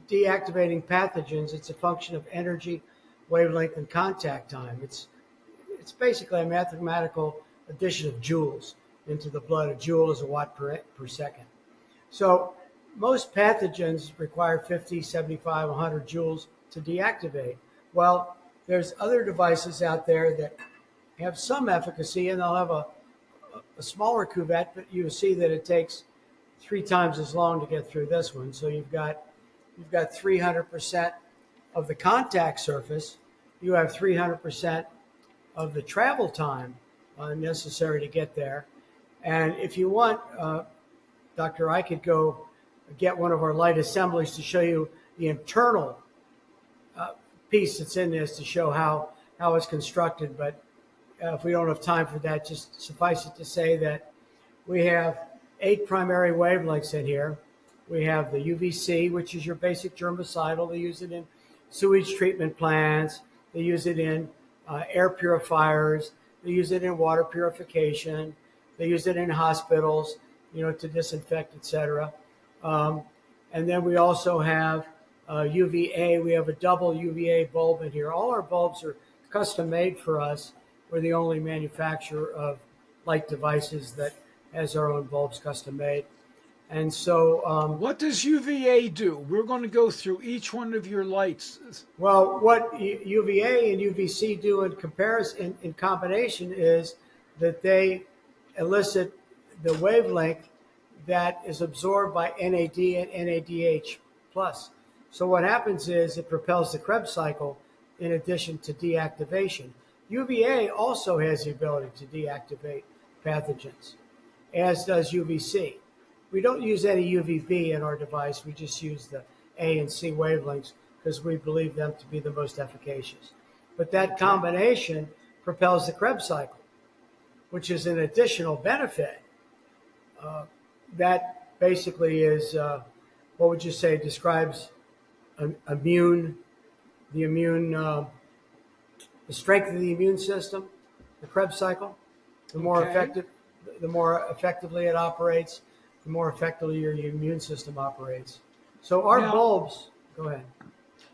deactivating pathogens, it's a function of energy, wavelength, and contact time. It's basically a mathematical addition of joules into the blood. A joule is a watt per second. So most pathogens require 50, 75, 100 joules to deactivate. Well, there's other devices out there that have some efficacy, and they'll have a smaller cuvette, but you see that it takes 3 times as long to get through this one. So you've got 300% of the contact surface. You have 300% of the travel time necessary to get there. And if you want, Doctor, I could go get one of our light assemblies to show you the internal piece that's in this to show how it's constructed. But if we don't have time for that, just suffice it to say that we have 8 primary wavelengths in here. We have the UVC, which is your basic germicidal. They use it in sewage treatment plants. They use it in air purifiers. They use it in water purification. They use it in hospitals, to disinfect, etc. And then we also have UVA. We have a double UVA bulb in here. All our bulbs are custom made for us. We're the only manufacturer of light devices that has our own bulbs custom made. And so, what does UVA do? We're going to go through each one of your lights. Well, what UVA and UVC do in combination is that they elicit the wavelength that is absorbed by NAD and NADH plus. So what happens is it propels the Krebs cycle in addition to deactivation. UVA also has the ability to deactivate pathogens, as does UVC. We don't use any UVB in our device. We just use the A and C wavelengths because we believe them to be the most efficacious. But that combination propels the Krebs cycle, which is an additional benefit. That basically is, what would you say, describes the strength of the immune system, the Krebs cycle. The more effectively it operates, the more effectively your immune system operates. So our bulbs, go ahead.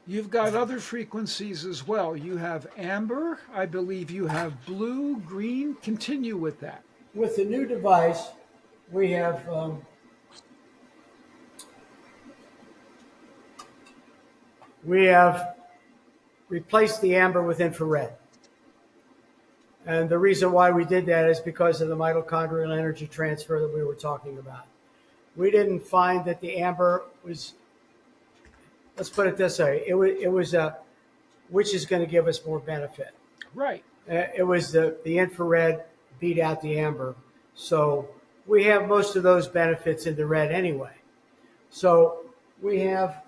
You've got other frequencies as well. You have amber, I believe you have blue, green. Continue with that. With the new device, we have replaced the amber with infrared. And the reason why we did that is because of the mitochondrial energy transfer that we were talking about. We didn't find that the amber was, let's put it this way, it was which is going to give us more benefit. Right. It was the infrared beat out the amber. So we have most of those benefits in the red anyway. So we have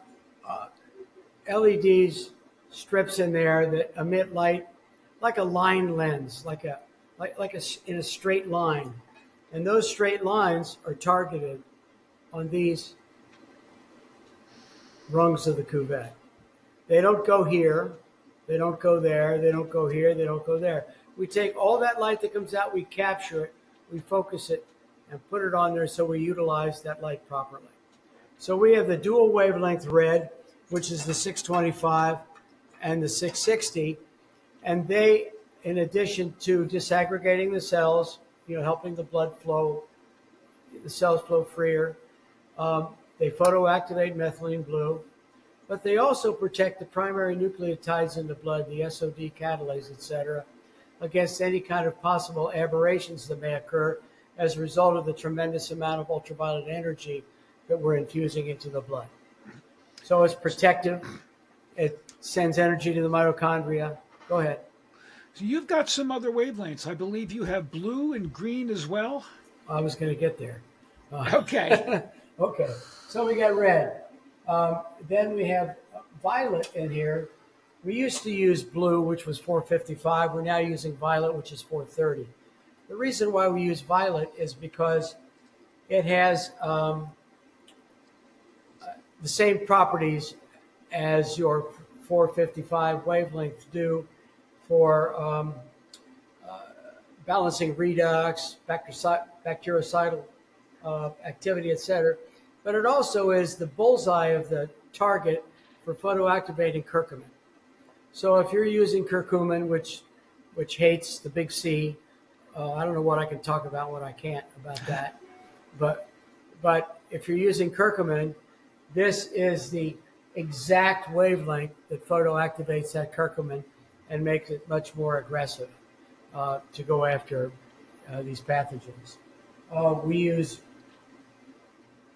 LEDs, strips in there that emit light like a line lens, like in a straight line. And those straight lines are targeted on these rungs of the cuvette. They don't go here, they don't go there, they don't go here, they don't go there. We take all that light that comes out, we capture it, we focus it, and put it on there so we utilize that light properly. So we have the dual wavelength red, which is the 625 and the 660, and they, in addition to disaggregating the cells, helping the blood flow, the cells flow freer, they photoactivate methylene blue, but they also protect the primary nucleotides in the blood, the SOD catalase, etc., against any kind of possible aberrations that may occur as a result of the tremendous amount of ultraviolet energy that we're infusing into the blood. So it's protective. It sends energy to the mitochondria. Go ahead. So you've got some other wavelengths. I believe you have blue and green as well. I was going to get there. Okay. Okay. So we got red. Then we have violet in here. We used to use blue, which was 455. We're now using violet, which is 430. The reason why we use violet is because it has the same properties as your 455 wavelength do for balancing redox, bactericidal activity, etc. But it also is the bullseye of the target for photoactivating curcumin. So if you're using curcumin, which hates the big C, I don't know what I can talk about, what I can't about that. But if you're using curcumin, this is the exact wavelength that photoactivates that curcumin and makes it much more aggressive to go after these pathogens.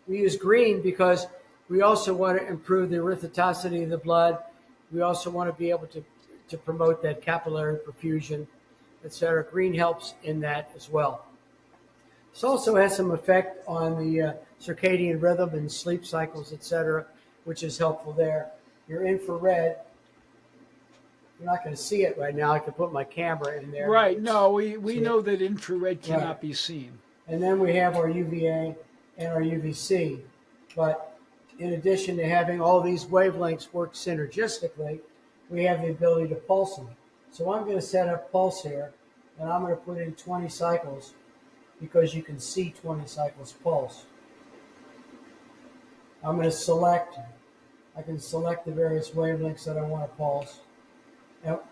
We use green because we also want to improve the erythrocytosity of the blood. We also want to be able to promote that capillary perfusion, etc. Green helps in that as well. This also has some effect on the circadian rhythm and sleep cycles, etc., which is helpful there. Your infrared, you're not going to see it right now. I can put my camera in there. Right. No, we know that infrared cannot be seen. And then we have our UVA and our UVC. But in addition to having all these wavelengths work synergistically, we have the ability to pulse them. So I'm going to set up pulse here, and I'm going to put in 20 cycles because you can see 20 cycles pulse. I'm going to select, I can select the various wavelengths that I want to pulse.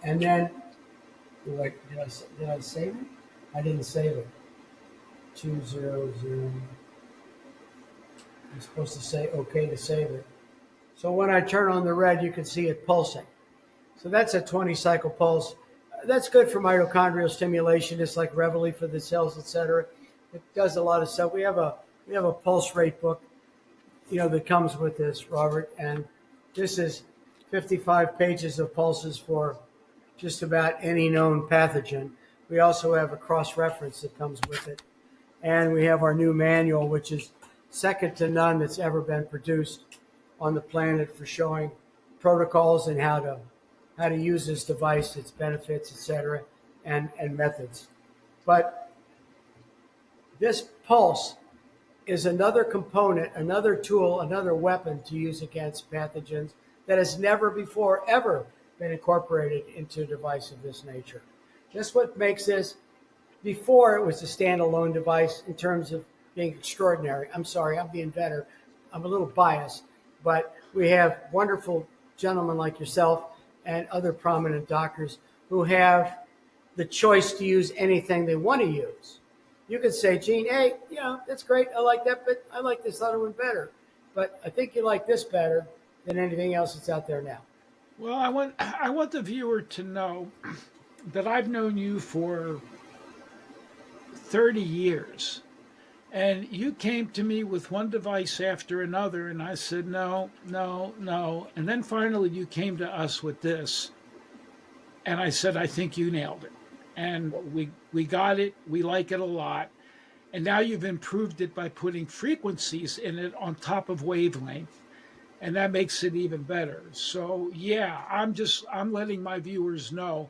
And then, did I save it? I didn't save it. 200. I'm supposed to say OK to save it. So when I turn on the red, you can see it pulsing. So that's a 20 cycle pulse. That's good for mitochondrial stimulation. It's like Reveille for the cells, etc. It does a lot of stuff. We have a pulse rate book, that comes with this, Robert, and this is 55 pages of pulses for just about any known pathogen. We also have a cross-reference that comes with it. And we have our new manual, which is second to none that's ever been produced on the planet for showing protocols and how to use this device, its benefits, etc., and methods. But this pulse is another component, another tool, another weapon to use against pathogens that has never before ever been incorporated into a device of this nature. Just what makes this, before it was a standalone device in terms of being extraordinary. I'm sorry, I'm the inventor. I'm a little biased, but we have wonderful gentlemen like yourself and other prominent doctors who have the choice to use anything they want to use. You could say, Gene, hey, that's great. I like that, but I like this other one better. But I think you like this better than anything else that's out there now. Well, I want the viewer to know that I've known you for 30 years. And you came to me with one device after another, and I said, no. And then finally you came to us with this. And I said, I think you nailed it. And we got it. We like it a lot. And now you've improved it by putting frequencies in it on top of wavelength. And that makes it even better. So, yeah, I'm letting my viewers know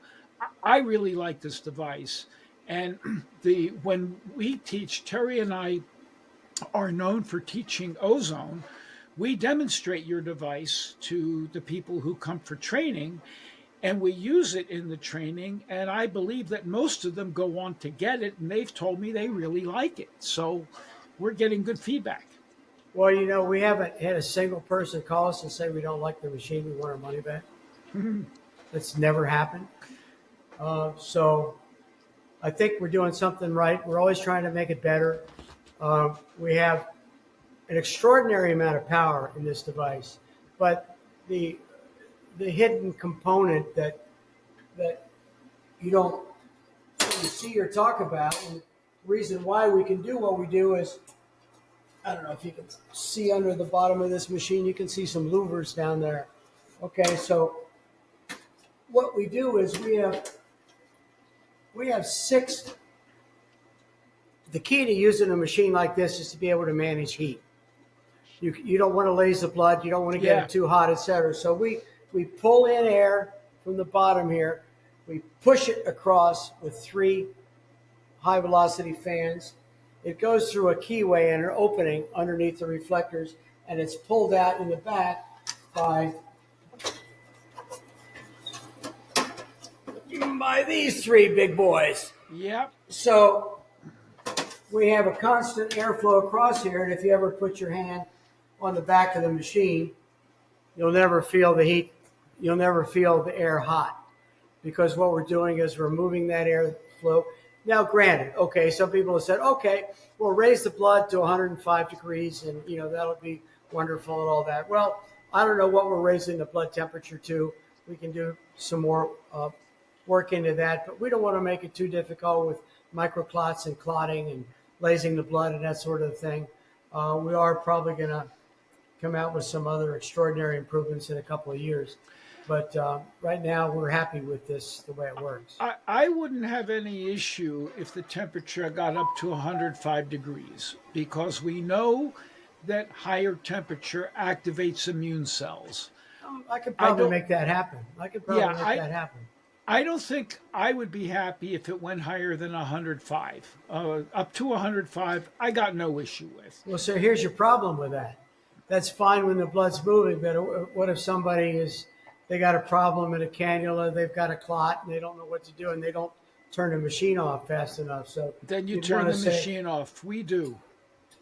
I really like this device. And when we teach, Terry and I are known for teaching ozone. We demonstrate your device to the people who come for training, and we use it in the training. And I believe that most of them go on to get it, and they've told me they really like it. So we're getting good feedback. Well, we haven't had a single person call us and say we don't like the machine, we want our money back. That's never happened. So I think we're doing something right. We're always trying to make it better. We have an extraordinary amount of power in this device, but the hidden component that you don't see or talk about reason why we can do what we do is, I don't know if you can see under the bottom of this machine, you can see some louvers down there. Okay, so what we do is we have 6. The key to using a machine like this is to be able to manage heat. You don't want to laze the blood, you don't want to get it too hot, etc. So we pull in air from the bottom here, we push it across with 3 high velocity fans. It goes through a keyway and an opening underneath the reflectors, and it's pulled out in the back by these 3 big boys. Yep. So we have a constant airflow across here, and if you ever put your hand on the back of the machine, you'll never feel the heat. You'll never feel the air hot, because what we're doing is we're moving that airflow. Now, granted, okay, some people have said, okay, we'll raise the blood to 105 degrees, and that'll be wonderful and all that. Well, I don't know what we're raising the blood temperature to. We can do some more work into that, but we don't want to make it too difficult with microclots and clotting and lazing the blood and that sort of thing. We are probably going to come out with some other extraordinary improvements in a couple of years. But right now, we're happy with this, the way it works. I wouldn't have any issue if the temperature got up to 105 degrees, because we know that higher temperature activates immune cells. I could probably make that happen. I don't think I would be happy if it went higher than 105. Up to 105, I got no issue with. Well, so here's your problem with that. That's fine when the blood's moving, but what if they got a problem in a cannula, they've got a clot, and they don't know what to do, and they don't turn the machine off fast enough? So then you turn the machine off. We do.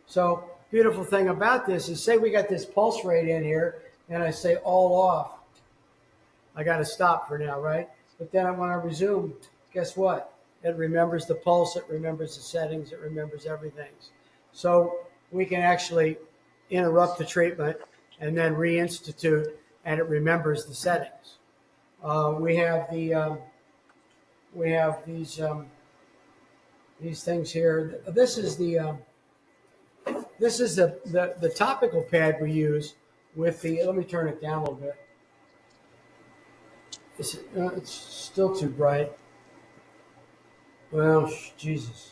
So beautiful thing about this is, say we got this pulse rate in here, and I say all off. I got to stop for now, right? But then when I resume, guess what? It remembers the pulse, it remembers the settings, it remembers everything. So we can actually interrupt the treatment and then reinstitute, and it remembers the settings. We have these things here. This is the topical pad we use with the. Let me turn it down a little bit. It's still too bright. Well, Jesus.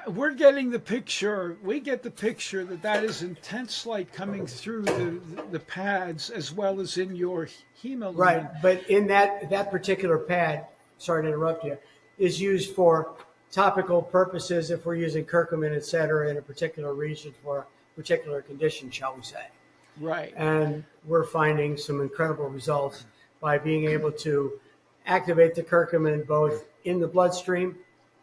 We're getting the picture. We get the picture that is intense light coming through the pads as well as in your hemoglobin. Right, but in that particular pad, sorry to interrupt you, is used for topical purposes if we're using curcumin, et cetera, in a particular region for a particular condition, shall we say. Right. And we're finding some incredible results by being able to activate the curcumin both in the bloodstream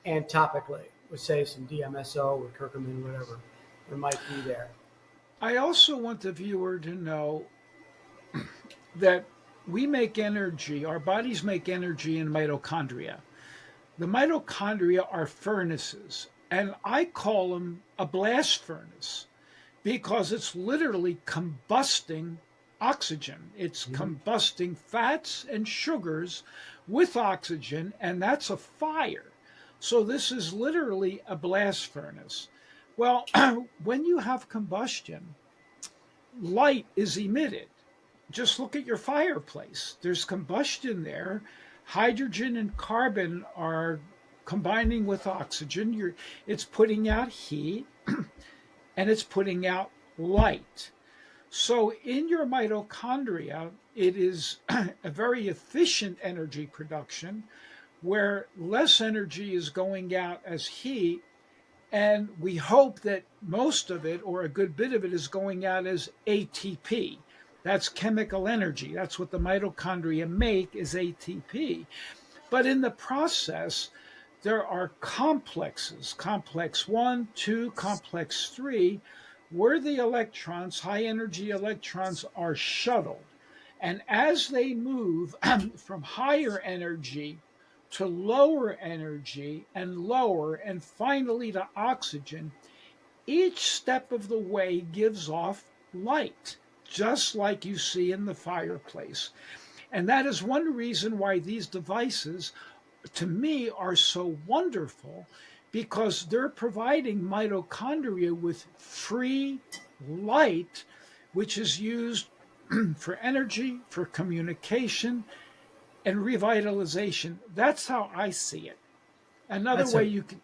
and topically, with, say, some DMSO or curcumin, whatever it might be there. I also want the viewer to know that we make energy, our bodies make energy in mitochondria. The mitochondria are furnaces, and I call them a blast furnace because it's literally combusting oxygen. It's combusting fats and sugars with oxygen, and that's a fire. So this is literally a blast furnace. Well, when you have combustion, light is emitted. Just look at your fireplace. There's combustion there. Hydrogen and carbon are combining with oxygen. It's putting out heat and it's putting out light. So in your mitochondria, it is a very efficient energy production where less energy is going out as heat, and we hope that most of it, or a good bit of it, is going out as ATP. That's chemical energy. That's what the mitochondria make, is ATP. But in the process, there are complexes, complex 1, 2, complex 3, where the electrons, high energy electrons, are shuttled. And as they move from higher energy to lower energy and lower, and finally to oxygen, each step of the way gives off light, just like you see in the fireplace. And that is one reason why these devices, to me, are so wonderful, because they're providing mitochondria with free light, which is used for energy, for communication, and revitalization. That's how I see it. Another That's way a you can.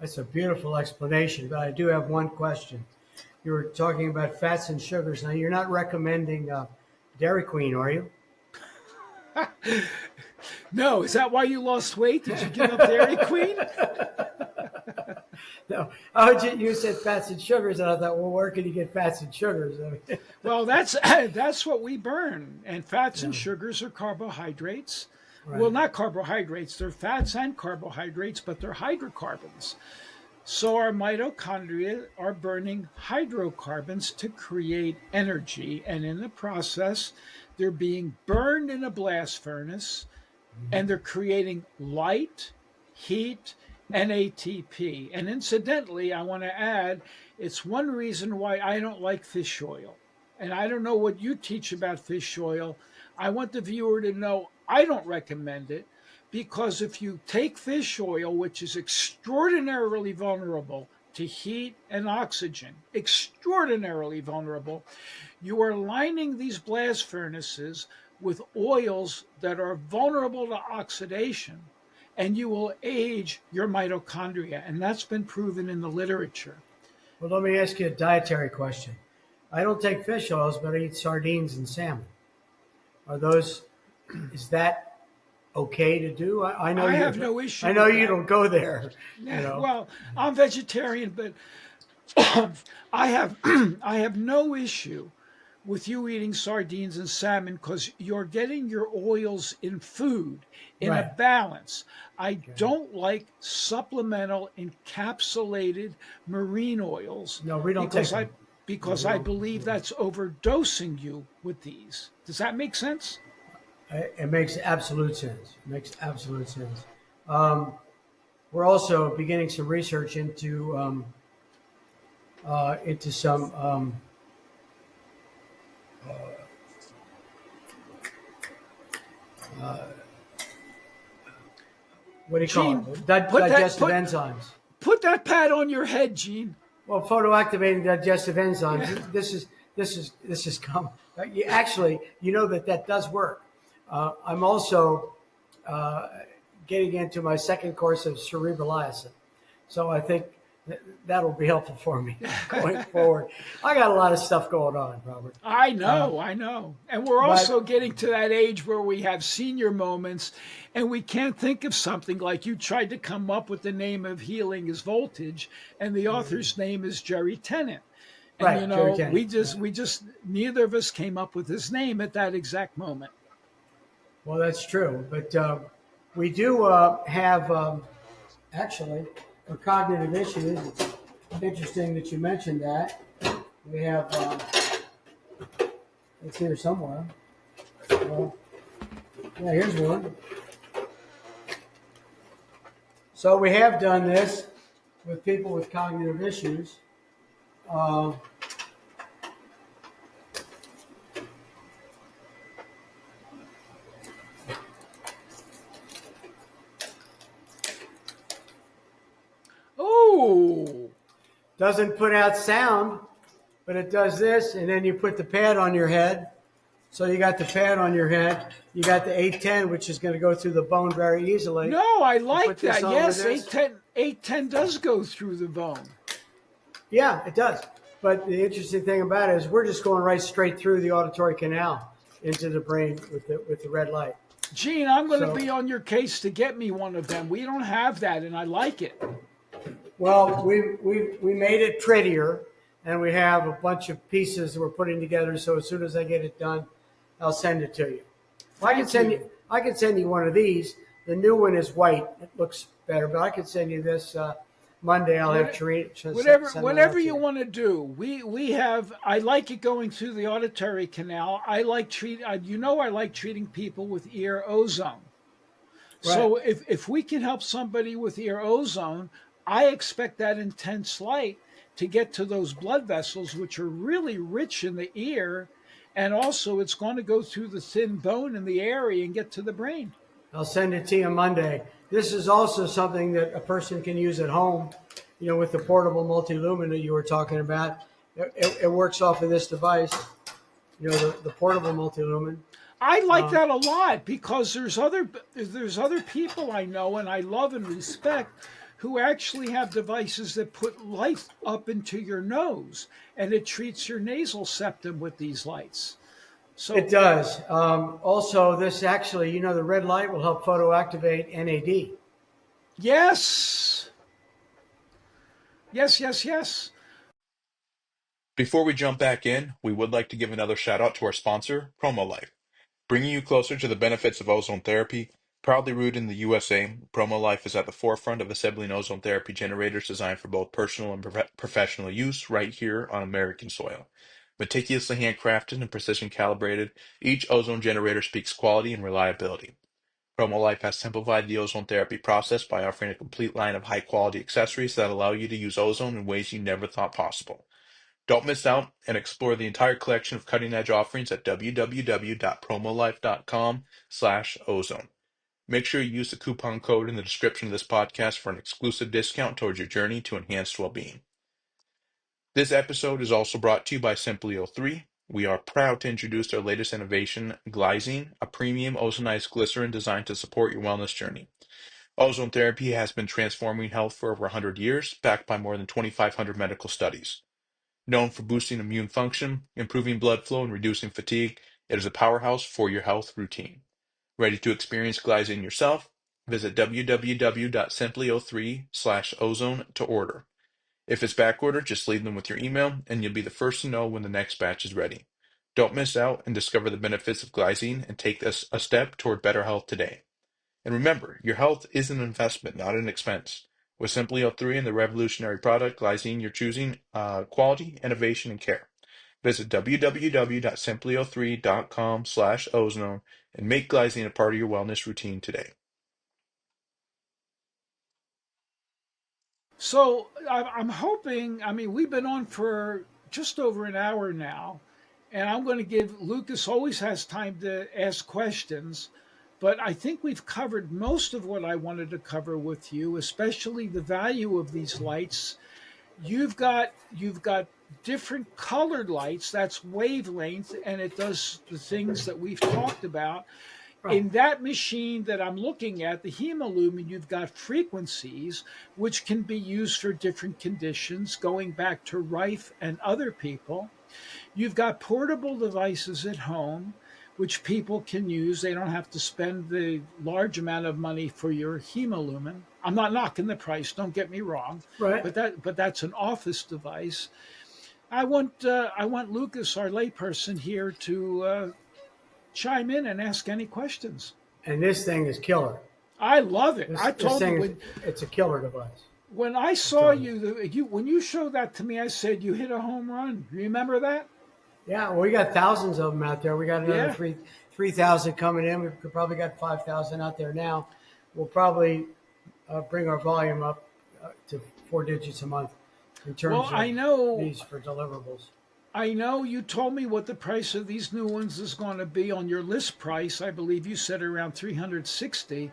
that's a beautiful explanation, but I do have one question. You were talking about fats and sugars. Now, you're not recommending Dairy Queen, are you? No, is that why you lost weight? Did you give up Dairy Queen? No. You said fats and sugars, and I thought, well, where can you get fats and sugars? I mean, Well, that's what we burn, and fats and sugars are carbohydrates. right. Well, not carbohydrates; they're fats and carbohydrates, but they're hydrocarbons. So our mitochondria are burning hydrocarbons to create energy, and in the process, they're being burned in a blast furnace, and they're creating light, heat, and ATP. And incidentally, I want to add, it's one reason why I don't like fish oil. And I don't know what you teach about fish oil. I want the viewer to know I don't recommend it, because if you take fish oil, which is extraordinarily vulnerable to heat and oxygen, extraordinarily vulnerable, you are lining these blast furnaces with oils that are vulnerable to oxidation, and you will age your mitochondria. And that's been proven in the literature. Well, let me ask you a dietary question. I don't take fish oils, but I eat sardines and salmon. Is that okay to do? I know I you have no issue I know with you that. don't go there. Well, I'm vegetarian, but I have I have no issue with you eating sardines and salmon, because you're getting your oils in food in a Right. balance. I don't like supplemental encapsulated marine oils. No, we don't because take I them. because No, we I don't. believe that's overdosing you with these. Does that make sense? It makes absolute sense. It makes absolute sense. We're also beginning some research into some what do you Gene, call it? put that- Digestive put- enzymes. Put that pad on your head, Gene. Well, photoactivating digestive enzymes. Yeah. This is come. Actually, you know that does work. I'm also getting into my second course of cerebral iacin, so I think that'll be helpful for me going forward. I got a lot of stuff going on, Robert. I know. And we're also getting to that age where we have senior moments and we can't think of something. Like you tried to come up with the name of Healing is Voltage, and the author's name is Jerry Tennant. And Right, Jerry Tennant. we just neither of us came up with his name at that exact moment. Well, that's true, but we do have actually for cognitive issues. It's interesting that you mentioned that. We have it's here somewhere. Yeah, here's one. So we have done this with people with cognitive issues. Oh, Doesn't put out sound, but it does this, and then you put the pad on your head. So you got the pad on your head. You got the 810, which is going to go through the bone very easily. no, I like put this that. on Yes, with this. 810 does go through the bone. Yeah, it does. But the interesting thing about it is we're just going right straight through the auditory canal into the brain with the red light. Gene, I'm going to So- be on your case to get me one of them. We don't have that, and I like it. Well, we made it prettier, and we have a bunch of pieces that we're putting together. So as soon as I get it done, I'll send it to you. I can send you one of these. The new one is white. It looks better, but I could send you this Monday. I'll have Teresa send it Whatever out to you want to do. We have. I like it going through the auditory canal. I like I like treating people with ear ozone. So if we can help somebody with ear ozone, I expect that intense light to get to those blood vessels, which are really rich in the ear, and also it's going to go through the thin bone in the area and get to the brain. I'll send it to you Monday. This is also something that a person can use at home, with the portable multi-lumen that you were talking about. It works off of this device, the portable multi-lumen. I like that a lot because there's other people I know and I love and respect who actually have devices that put light up into your nose and it treats your nasal septum with these lights. So It does. Also, this actually, the red light will help photoactivate NAD. yes. Yes, yes, yes. Before we jump back in, we would like to give another shout out to our sponsor, PROMOLIFE. Bringing you closer to the benefits of ozone therapy, proudly rooted in the USA, PROMOLIFE is at the forefront of assembling ozone therapy generators designed for both personal and professional use right here on American soil. Meticulously handcrafted and precision calibrated, each ozone generator speaks quality and reliability. PROMOLIFE has simplified the ozone therapy process by offering a complete line of high-quality accessories that allow you to use ozone in ways you never thought possible. Don't miss out and explore the entire collection of cutting-edge offerings at www.promolife.com/ozone. Make sure you use the coupon code in the description of this podcast for an exclusive discount towards your journey to enhanced well-being. This episode is also brought to you by Simply 03. We are proud to introduce our latest innovation, Glycine, a premium ozonized glycerin designed to support your wellness journey. Ozone therapy has been transforming health for over 100 years, backed by more than 2,500 medical studies. Known for boosting immune function, improving blood flow, and reducing fatigue, it is a powerhouse for your health routine. Ready to experience Glycine yourself? Visit www.simply03/ozone to order. If it's backordered, just leave them with your email, and you'll be the first to know when the next batch is ready. Don't miss out and discover the benefits of Glycine and take this a step toward better health today. And remember, your health is an investment, not an expense. With Simply 03 and the revolutionary product, Glycine, you're choosing quality, innovation, and care. Visit www.simply03.com/ozone and make Glycine a part of your wellness routine today. So I'm hoping, we've been on for just over an hour now, and I'm going to give Lucas always has time to ask questions, but I think we've covered most of what I wanted to cover with you, especially the value of these lights. You've got different colored lights, that's wavelength, and it does the things that we've talked about. Right. In that machine that I'm looking at, the hemolumen, you've got frequencies which can be used for different conditions, going back to Rife and other people. You've got portable devices at home which people can use. They don't have to spend the large amount of money for your hemolumen. I'm not knocking the price, don't get me wrong, Right. but that's an office device. I want Lucas, our layperson here, to chime in and ask any questions. And this thing is killer. I love it. This, I this told thing you it's a killer device. when I saw you when you showed that to me, I said you hit a home run. Remember that? Yeah, well, we got thousands of them out there. We got another Yeah. 3,000 coming in. We've probably got 5,000 out there now. We'll probably bring our volume up to 4 digits a month in terms Well, of I know these for deliverables. I know you told me what the price of these new ones is going to be on your list price. I believe you said around 360,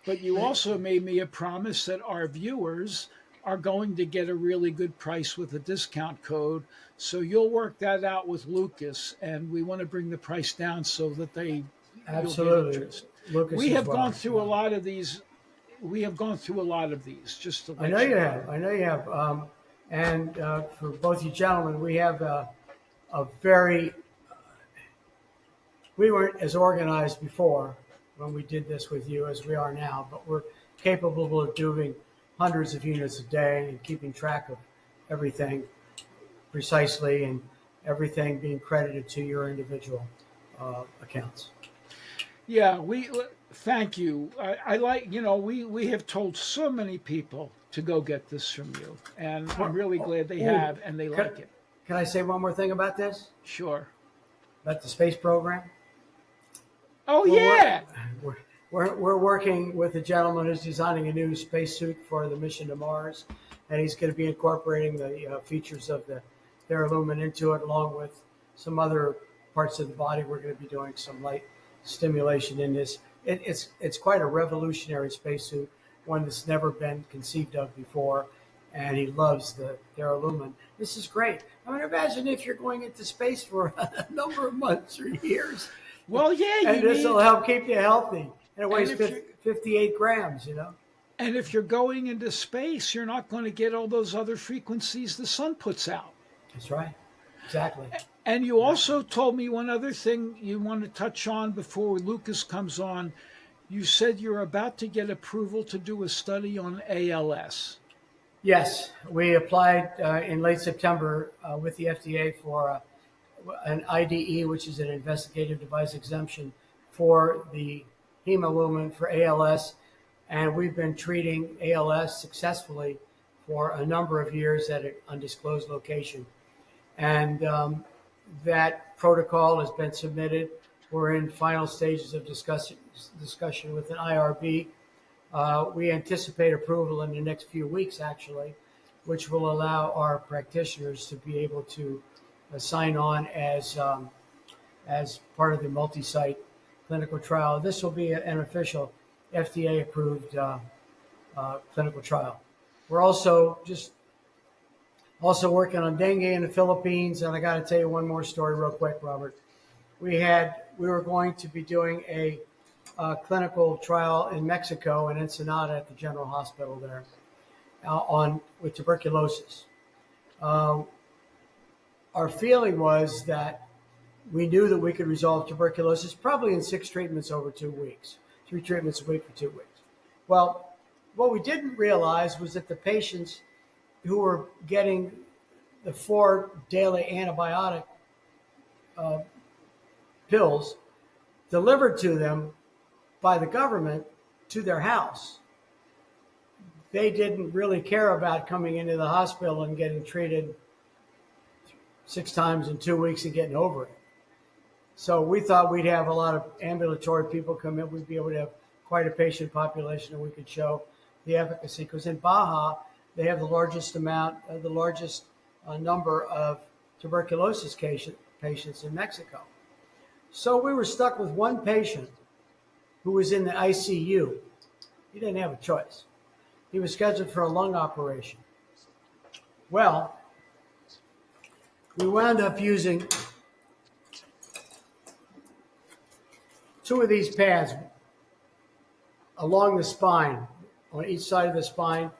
but you also made me a promise that our viewers are going to get a really good price with a discount code. So you'll work that out with Lucas, and we want to bring the price down so that you'll get Absolutely. interest. Lucas We as have well. gone through a lot of these. We have gone through a lot of these. Just to I let know you know. have. I know you have. And for both you gentlemen, we have a very. We weren't as organized before when we did this with you as we are now, but we're capable of doing hundreds of units a day and keeping track of everything precisely and everything being credited to your individual accounts. Yeah, we thank you. I like, we have told so many people to go get this from you, and I'm really glad they have and they like it. Can I say one more thing about this? Sure. About the space program? Oh yeah. We're working with a gentleman who's designing a new spacesuit for the mission to Mars, and he's going to be incorporating the features of the Theralumen into it, along with some other parts of the body. We're going to be doing some light stimulation in this. It's quite a revolutionary spacesuit. one that's never been conceived of before, and he loves the duralumin. This is great. I mean, imagine if you're going into space for a number of months or years. Well, yeah, and this will help keep you healthy. And it weighs 58 grams, you know. And if you're going into space, you're not going to get all those other frequencies the sun puts out. That's right. Exactly. And you also told me one other thing you want to touch on before Lucas comes on. You said you're about to get approval to do a study on ALS. Yes, we applied in late September with the FDA for an IDE, which is an investigative device exemption for the hemalumin for ALS. And we've been treating ALS successfully for a number of years at an undisclosed location. And that protocol has been submitted. We're in final stages of discussion with an IRB. We anticipate approval in the next few weeks, actually, which will allow our practitioners to be able to sign on as part of the multi-site clinical trial. This will be an official FDA-approved clinical trial. We're also working on dengue in the Philippines, and I got to tell you one more story real quick, Robert. We were going to be doing a clinical trial in Mexico and Ensenada at the General Hospital there with tuberculosis. Our feeling was that we knew that we could resolve tuberculosis probably in 6 treatments over 2 weeks, 3 treatments a week for 2 weeks. Well, what we didn't realize was that the patients who were getting the 4 daily antibiotic pills delivered to them by the government to their house, they didn't really care about coming into the hospital and getting treated 6 times in 2 weeks and getting over it. So we thought we'd have a lot of ambulatory people come in. We'd be able to have quite a patient population, and we could show the efficacy. Because in Baja, they have the largest number of tuberculosis patients in Mexico. So we were stuck with one patient who was in the ICU. He didn't have a choice. He was scheduled for a lung operation. Well, we wound up using 2 of these pads along the spine, on each side of the spine.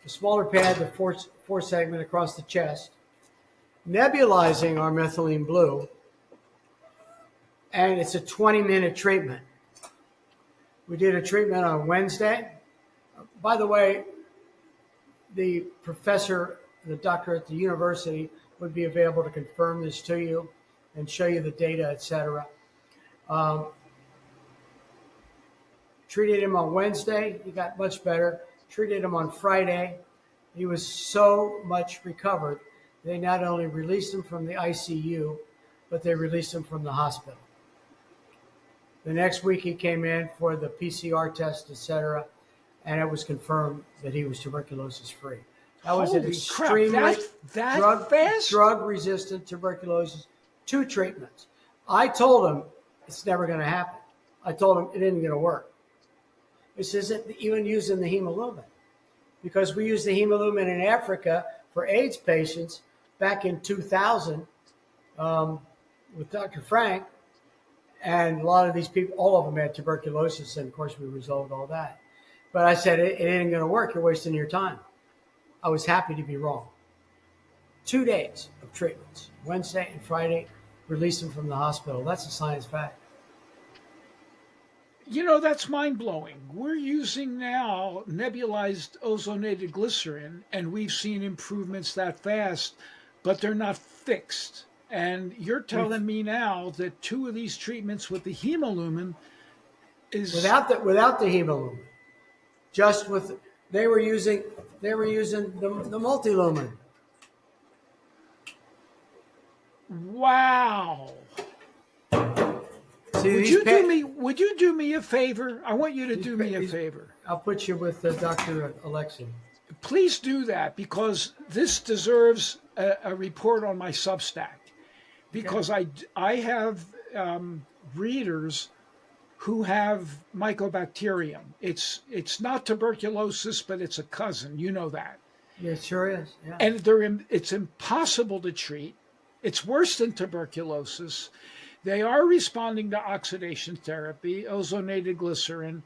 The smaller pad, the 4 segment across the chest, nebulizing our methylene blue, and it's a 20-minute treatment. We did a treatment on Wednesday. By the way, the professor, the doctor at the university would be available to confirm this to you and show you the data, etc. Treated him on Wednesday. He got much better. Treated him on Friday. He was so much recovered. They not only released him from the ICU, but they released him from the hospital. The next week he came in for the PCR test, etc., and it was confirmed that he was tuberculosis free. That was an extremely drug-resistant tuberculosis, 2 treatments. I told him it's never going to happen. I told him it isn't going to work. This isn't even using the hemalumin, because we used the hemalumin in Africa for AIDS patients back in 2000 with Dr. Frank. And a lot of these people, all of them had tuberculosis, and of course we resolved all that. But I said, it ain't going to work. You're wasting your time. I was happy to be wrong. 2 days of treatments, Wednesday and Friday, released him from the hospital. That's a science fact. You know, that's mind-blowing. We're using now nebulized ozonated glycerin, and we've seen improvements that fast, but they're not fixed. And you're telling me now that 2 of these treatments with the hemalumin is without the hemalumin, just with they were using the multilumin. Wow. See, would you do me a favor? I want you to do me a favor. I'll put you with Dr. Alexi. Please do that, because this deserves a report on my Substack. Because I have readers who have mycobacterium. It's not tuberculosis, but it's a cousin. You know that. Yeah, it sure is. Yeah. And it's impossible to treat. It's worse than tuberculosis. They are responding to oxidation therapy, ozonated glycerin.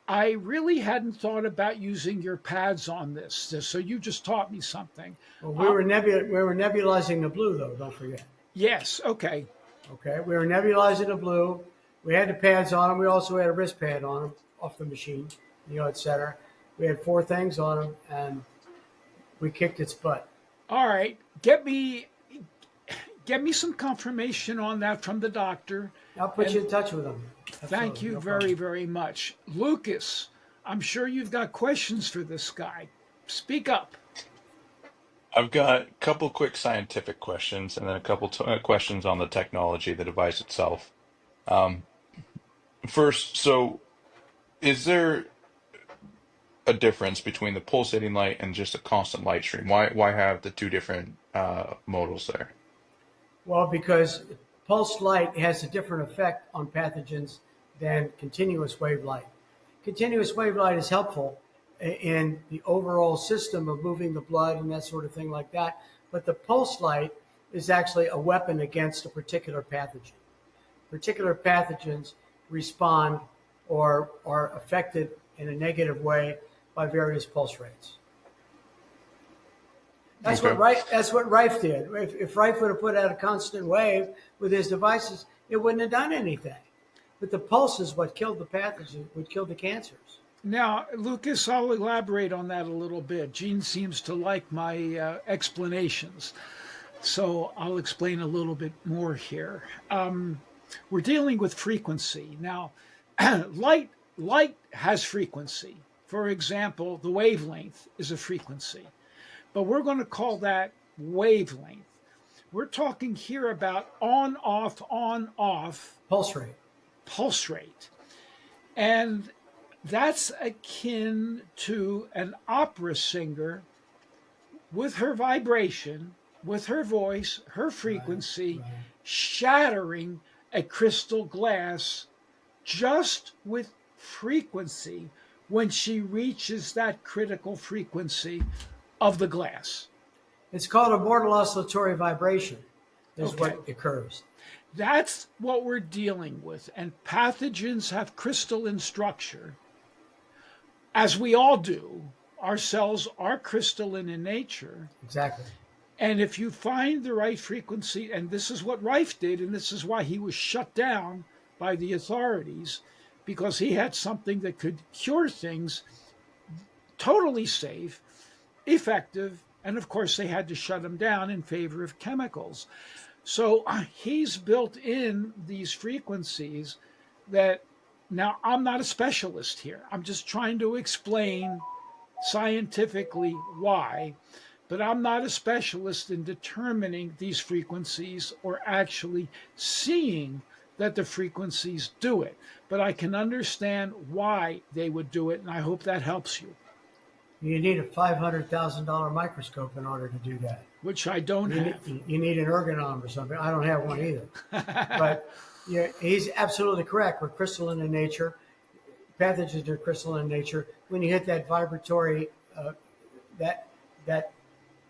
I really hadn't thought about using your pads on this, so you just taught me something. Well, we were nebulizing the blue, though. Don't forget. Yes. Okay. Okay, we were nebulizing the blue. We had the pads on them. We also had a wrist pad on them off the machine, et cetera. We had 4 things on them, and we kicked its butt. All right. Get me some confirmation on that from the doctor. I'll put you in touch with them. Thank you very, very much. Lucas, I'm sure you've got questions for this guy. Speak up. I've got a couple quick scientific questions and then a couple questions on the technology, the device itself. Um, First, so is there a difference between the pulsating light and just a constant light stream? Why have the two different modals there? Well, because pulsed light has a different effect on pathogens than continuous wave light. Continuous wave light is helpful in the overall system of moving the blood and that sort of thing like that. But the pulse light is actually a weapon against a particular pathogen. Particular pathogens respond or are affected in a negative way by various pulse rates. That's Okay. what Rife did. If Rife would have put out a constant wave with his devices, it wouldn't have done anything. But the pulse is what killed the pathogen, would kill the cancers. Now, Lucas, I'll elaborate on that a little bit. Gene seems to like my explanations, so I'll explain a little bit more here. We're dealing with frequency. Now, light has frequency. For example, the wavelength is a frequency, but we're going to call that wavelength. We're talking here about on-off Pulse rate. pulse rate. And that's akin to an opera singer with her vibration, with her voice, her frequency, Right. shattering a crystal glass just with frequency when she reaches that critical frequency of the glass. It's called a mortal oscillatory vibration is Okay. what occurs. That's what we're dealing with. And pathogens have crystalline structure, as we all do. Our cells are crystalline in nature. Exactly. And if you find the right frequency, and this is what Rife did, and this is why he was shut down by the authorities, because he had something that could cure things, totally safe, effective, and of course they had to shut him down in favor of chemicals. So he's built in these frequencies that, now I'm not a specialist here. I'm just trying to explain scientifically why, but I'm not a specialist in determining these frequencies or actually seeing that the frequencies do it. But I can understand why they would do it, and I hope that helps you, You need a $500,000 microscope in order to do that. which I don't have. You need an ergonom or something. I don't have one either. But yeah, he's absolutely correct. We're crystalline in nature. Pathogens are crystalline in nature. When you hit that vibratory, that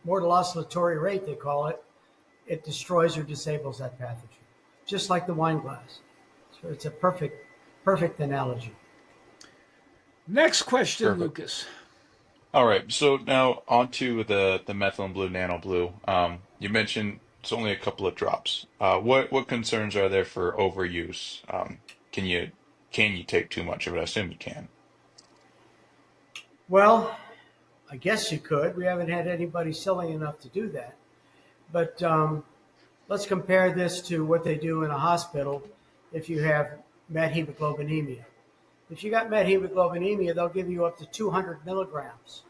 mortal oscillatory rate, they call it, it destroys or disables that pathogen, just like the wine glass. So it's a perfect analogy. Next question, Perfect. Lucas. All right, so now onto the methylene blue, nano blue. You mentioned it's only a couple of drops. What concerns are there for overuse? Can you take too much of it? I assume you can. Well, I guess you could. We haven't had anybody silly enough to do that. But let's compare this to what they do in a hospital if you have methemoglobinemia. If you got methemoglobinemia, they'll give you up to 200 milligrams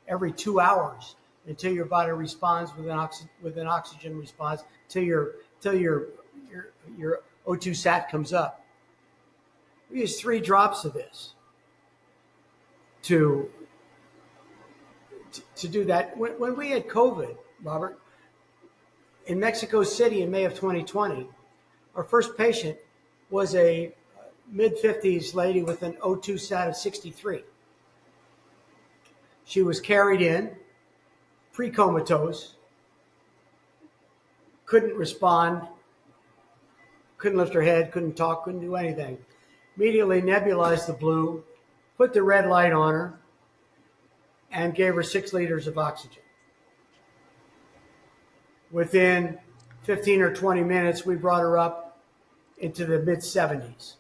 every 2 hours until your body responds with an oxygen response till your O2 sat comes up. We use 3 drops of this to do that. When we had COVID, Robert, in Mexico City in May of 2020, our first patient was a mid-50s lady with an O2 sat of 63. She was carried in, pre-comatose, couldn't respond, couldn't lift her head, couldn't talk, couldn't do anything. Immediately nebulized the blue, put the red light on her, and gave her 6 liters of oxygen. Within 15 or 20 minutes, we brought her up into the mid-70s.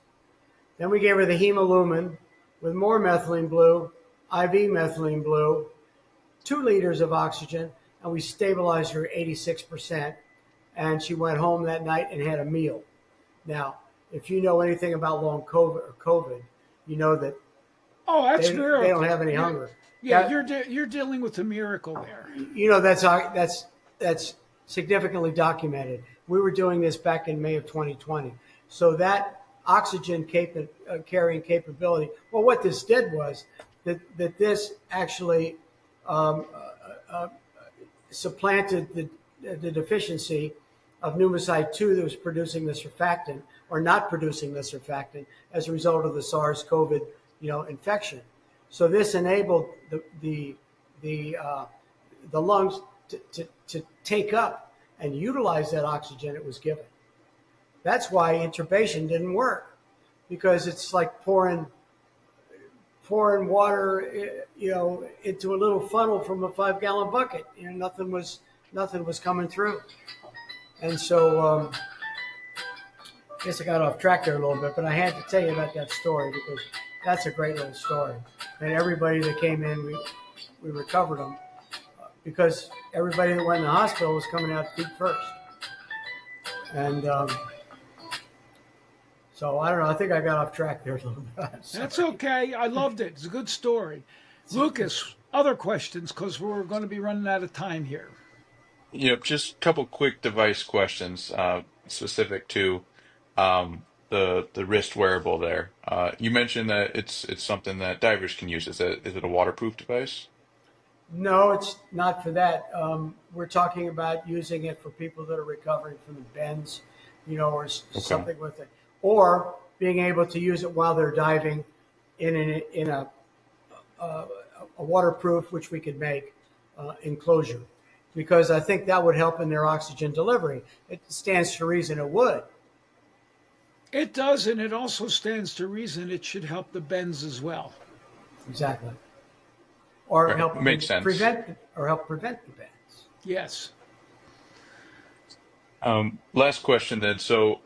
Then we gave her the hemolumin with more methylene blue, IV methylene blue, 2 liters of oxygen, and we stabilized her 86%. And she went home that night and had a meal. Now, if you know anything about long COVID, you know that that's they miracle. don't have any hunger. Yeah, you're dealing with a miracle there. You know, that's significantly documented. We were doing this back in May of 2020. So that oxygen carrying capability, well, what this did was that this actually supplanted the deficiency of pneumocide 2 that was producing the surfactant or not producing the surfactant as a result of the SARS-CoV infection. So this enabled the lungs to take up and utilize that oxygen it was given. That's why intubation didn't work, because it's like pouring water, into a little funnel from a 5-gallon bucket. Nothing was coming through. And so, I guess I got off track there a little bit, but I had to tell you about that story because that's a great little story. And everybody that came in, we recovered them because everybody that went in the hospital was coming out feet first. And so I don't know. I think I got off track there a little bit. That's okay. I loved it. It's a good story. Lucas, other questions, because we're going to be running out of time here. Just a couple quick device questions specific to the wrist wearable there. You mentioned that it's something that divers can use. Is it a waterproof device? No, it's not for that. We're talking about using it for people that are recovering from the bends, or something with it, or being able to use it while they're diving in a waterproof, which we could make enclosure, because I think that would help in their oxygen delivery. It stands to reason it would. It does, and it also stands to reason it should help the bends as well. Exactly. Or Right. help Makes sense. prevent the bends. Yes. Last question then. So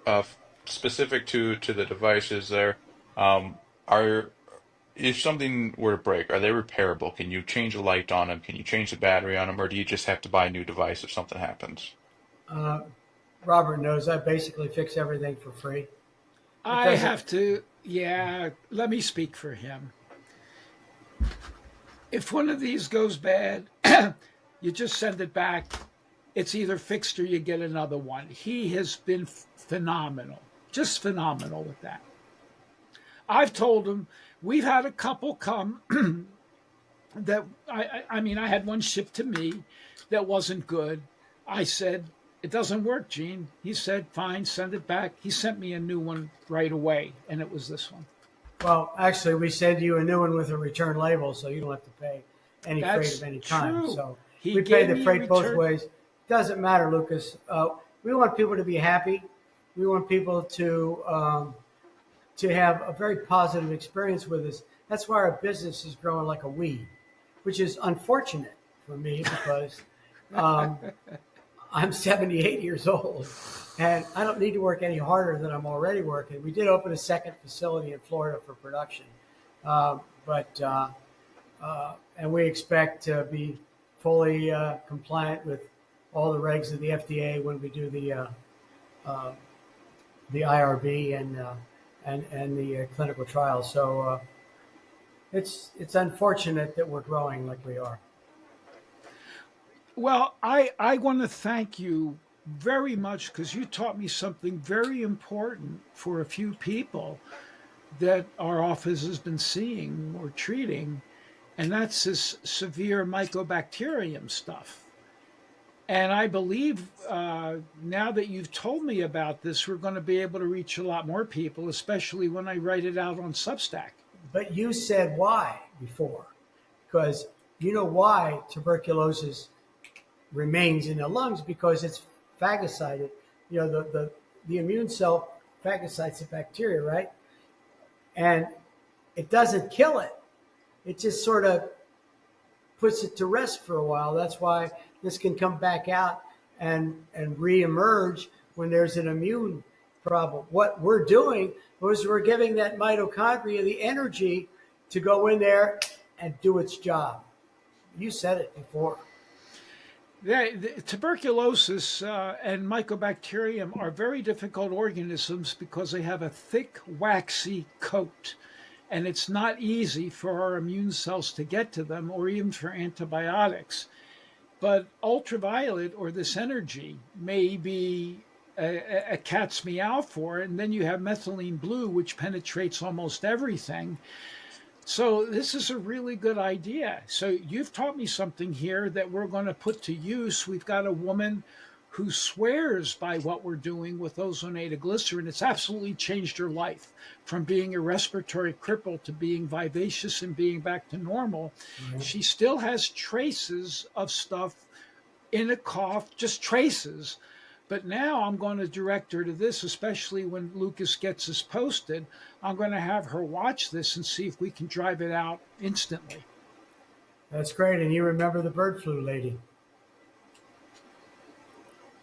specific to the devices there, if something were to break, are they repairable? Can you change a light on them? Can you change the battery on them? Or do you just have to buy a new device if something happens? Robert knows I basically fix everything for free. Let me speak for him. If one of these goes bad, you just send it back. It's either fixed or you get another one. He has been phenomenal, just phenomenal with that. I've told him, we've had a couple come that, I had one shipped to me that wasn't good. I said, it doesn't work, Gene. He said, fine, send it back. He sent me a new one right away, and it was this one. Well, actually, we send you a new one with a return label, so you don't have to pay any freight of any kind. True. So He we pay gave the me freight a both return- ways. Doesn't matter, Lucas. We want people to be happy. We want people to have a very positive experience with us. That's why our business is growing like a weed, which is unfortunate for me because I'm 78 years old and I don't need to work any harder than I'm already working. We did open a second facility in Florida for production, and we expect to be fully compliant with all the regs of the FDA when we do the IRB and the clinical trials. So it's unfortunate that we're growing like we are. Well, I want to thank you very much because you taught me something very important for a few people that our office has been seeing or treating, and that's this severe mycobacterium stuff. And I believe now that you've told me about this, we're going to be able to reach a lot more people, especially when I write it out on Substack. But you said why before, because you know why tuberculosis remains in the lungs, because it's phagocyted. You know, the immune cell phagocytes the bacteria, right? And it doesn't kill it. It just sort of puts it to rest for a while. That's why this can come back out and reemerge when there's an immune problem. What we're doing was we're giving that mitochondria the energy to go in there and do its job. You said it before. The tuberculosis and mycobacterium are very difficult organisms because they have a thick, waxy coat. And it's not easy for our immune cells to get to them or even for antibiotics. But ultraviolet, or this energy, may be a cat's meow for it. And then you have methylene blue, which penetrates almost everything. So this is a really good idea. So you've taught me something here that we're going to put to use. We've got a woman who swears by what we're doing with ozonated glycerin. It's absolutely changed her life from being a respiratory cripple to being vivacious and being back to normal. Mm-hmm. She still has traces of stuff in a cough, just traces. But now I'm going to direct her to this, especially when Lucas gets this posted. I'm going to have her watch this and see if we can drive it out instantly. That's great. And you remember the bird flu lady?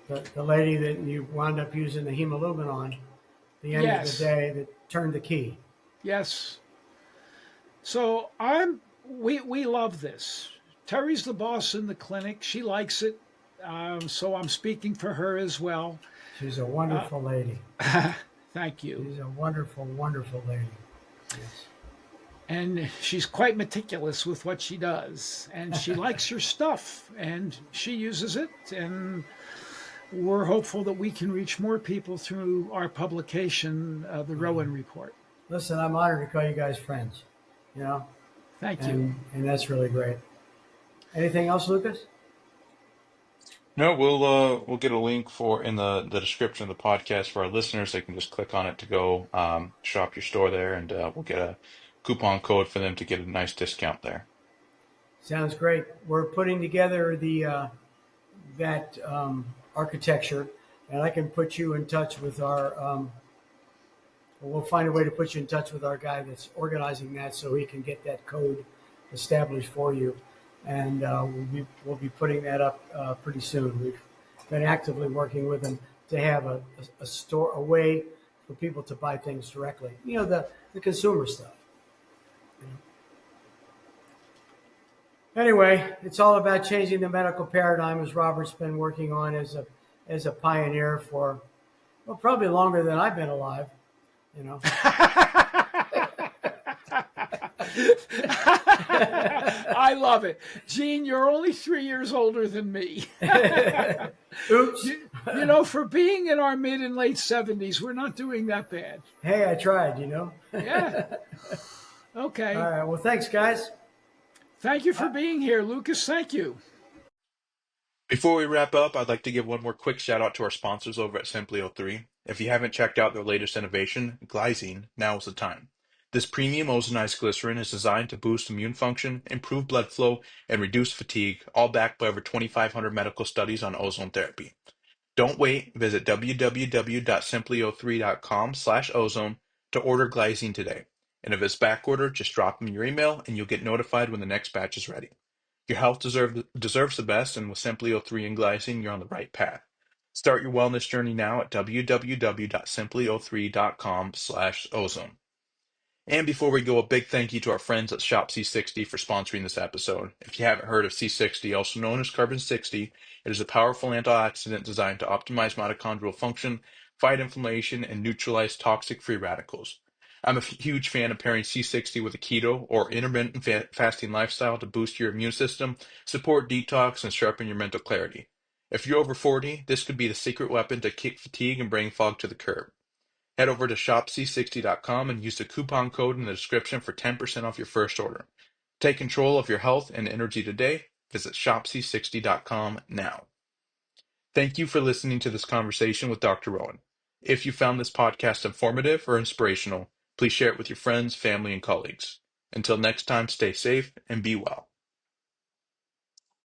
The lady that you wound up using the hemoglobin on, the end of the day, that turned the key. Yes. So we love this. Terry's the boss in the clinic. She likes it. So I'm speaking for her as well. She's a wonderful lady. Thank you. She's a wonderful, wonderful lady. Yes. And she's quite meticulous with what she does. And she likes her stuff. And she uses it. And we're hopeful that we can reach more people through our publication, the Rowen Report. Listen, I'm honored to call you guys friends. You know? Thank you. And that's really great. Anything else, Lucas? No, we'll get a link in the description of the podcast for our listeners. They can just click on it to go shop your store there, and we'll get a coupon code for them to get a nice discount there. Sounds great. We're putting together that architecture, and I can put you in touch with our. We'll find a way to put you in touch with our guy that's organizing that, so he can get that code established for you. And we'll be putting that up pretty soon. We've been actively working with them to have a way for people to buy things directly. You know, the consumer stuff. You know? Anyway, it's all about changing the medical paradigm, as Robert's been working on as a pioneer for, well, probably longer than I've been alive. You know. I love it. Gene, you're only 3 years older than me. Oops. You know, for being in our mid and late 70s, we're not doing that bad. Hey, I tried, you know. Yeah. Okay. All right. Well, thanks, guys. Thank you for being here, Lucas. Thank you. Before we wrap up, I'd like to give one more quick shout out to our sponsors over at Simply03. If you haven't checked out their latest innovation, glycine, now is the time. This premium ozonized glycerin is designed to boost immune function, improve blood flow, and reduce fatigue, all backed by over 2,500 medical studies on ozone therapy. Don't wait. Visit www.simply03.com/ozone to order glycine today. And if it's backordered, just drop them your email and you'll get notified when the next batch is ready. Your health deserves the best, and with Simply03 and glycine, you're on the right path. Start your wellness journey now at www.simply03.com/ozone. And before we go, a big thank you to our friends at Shop C60 for sponsoring this episode. If you haven't heard of C60, also known as Carbon 60, it is a powerful antioxidant designed to optimize mitochondrial function, fight inflammation, and neutralize toxic free radicals. I'm a huge fan of pairing C60 with a keto or intermittent fasting lifestyle to boost your immune system, support detox, and sharpen your mental clarity. If you're over 40, this could be the secret weapon to kick fatigue and brain fog to the curb. Head over to shopc60.com and use the coupon code in the description for 10% off your first order. Take control of your health and energy today. Visit shopc60.com now. Thank you for listening to this conversation with Dr. Rowen. If you found this podcast informative or inspirational, please share it with your friends, family, and colleagues. Until next time, stay safe and be well.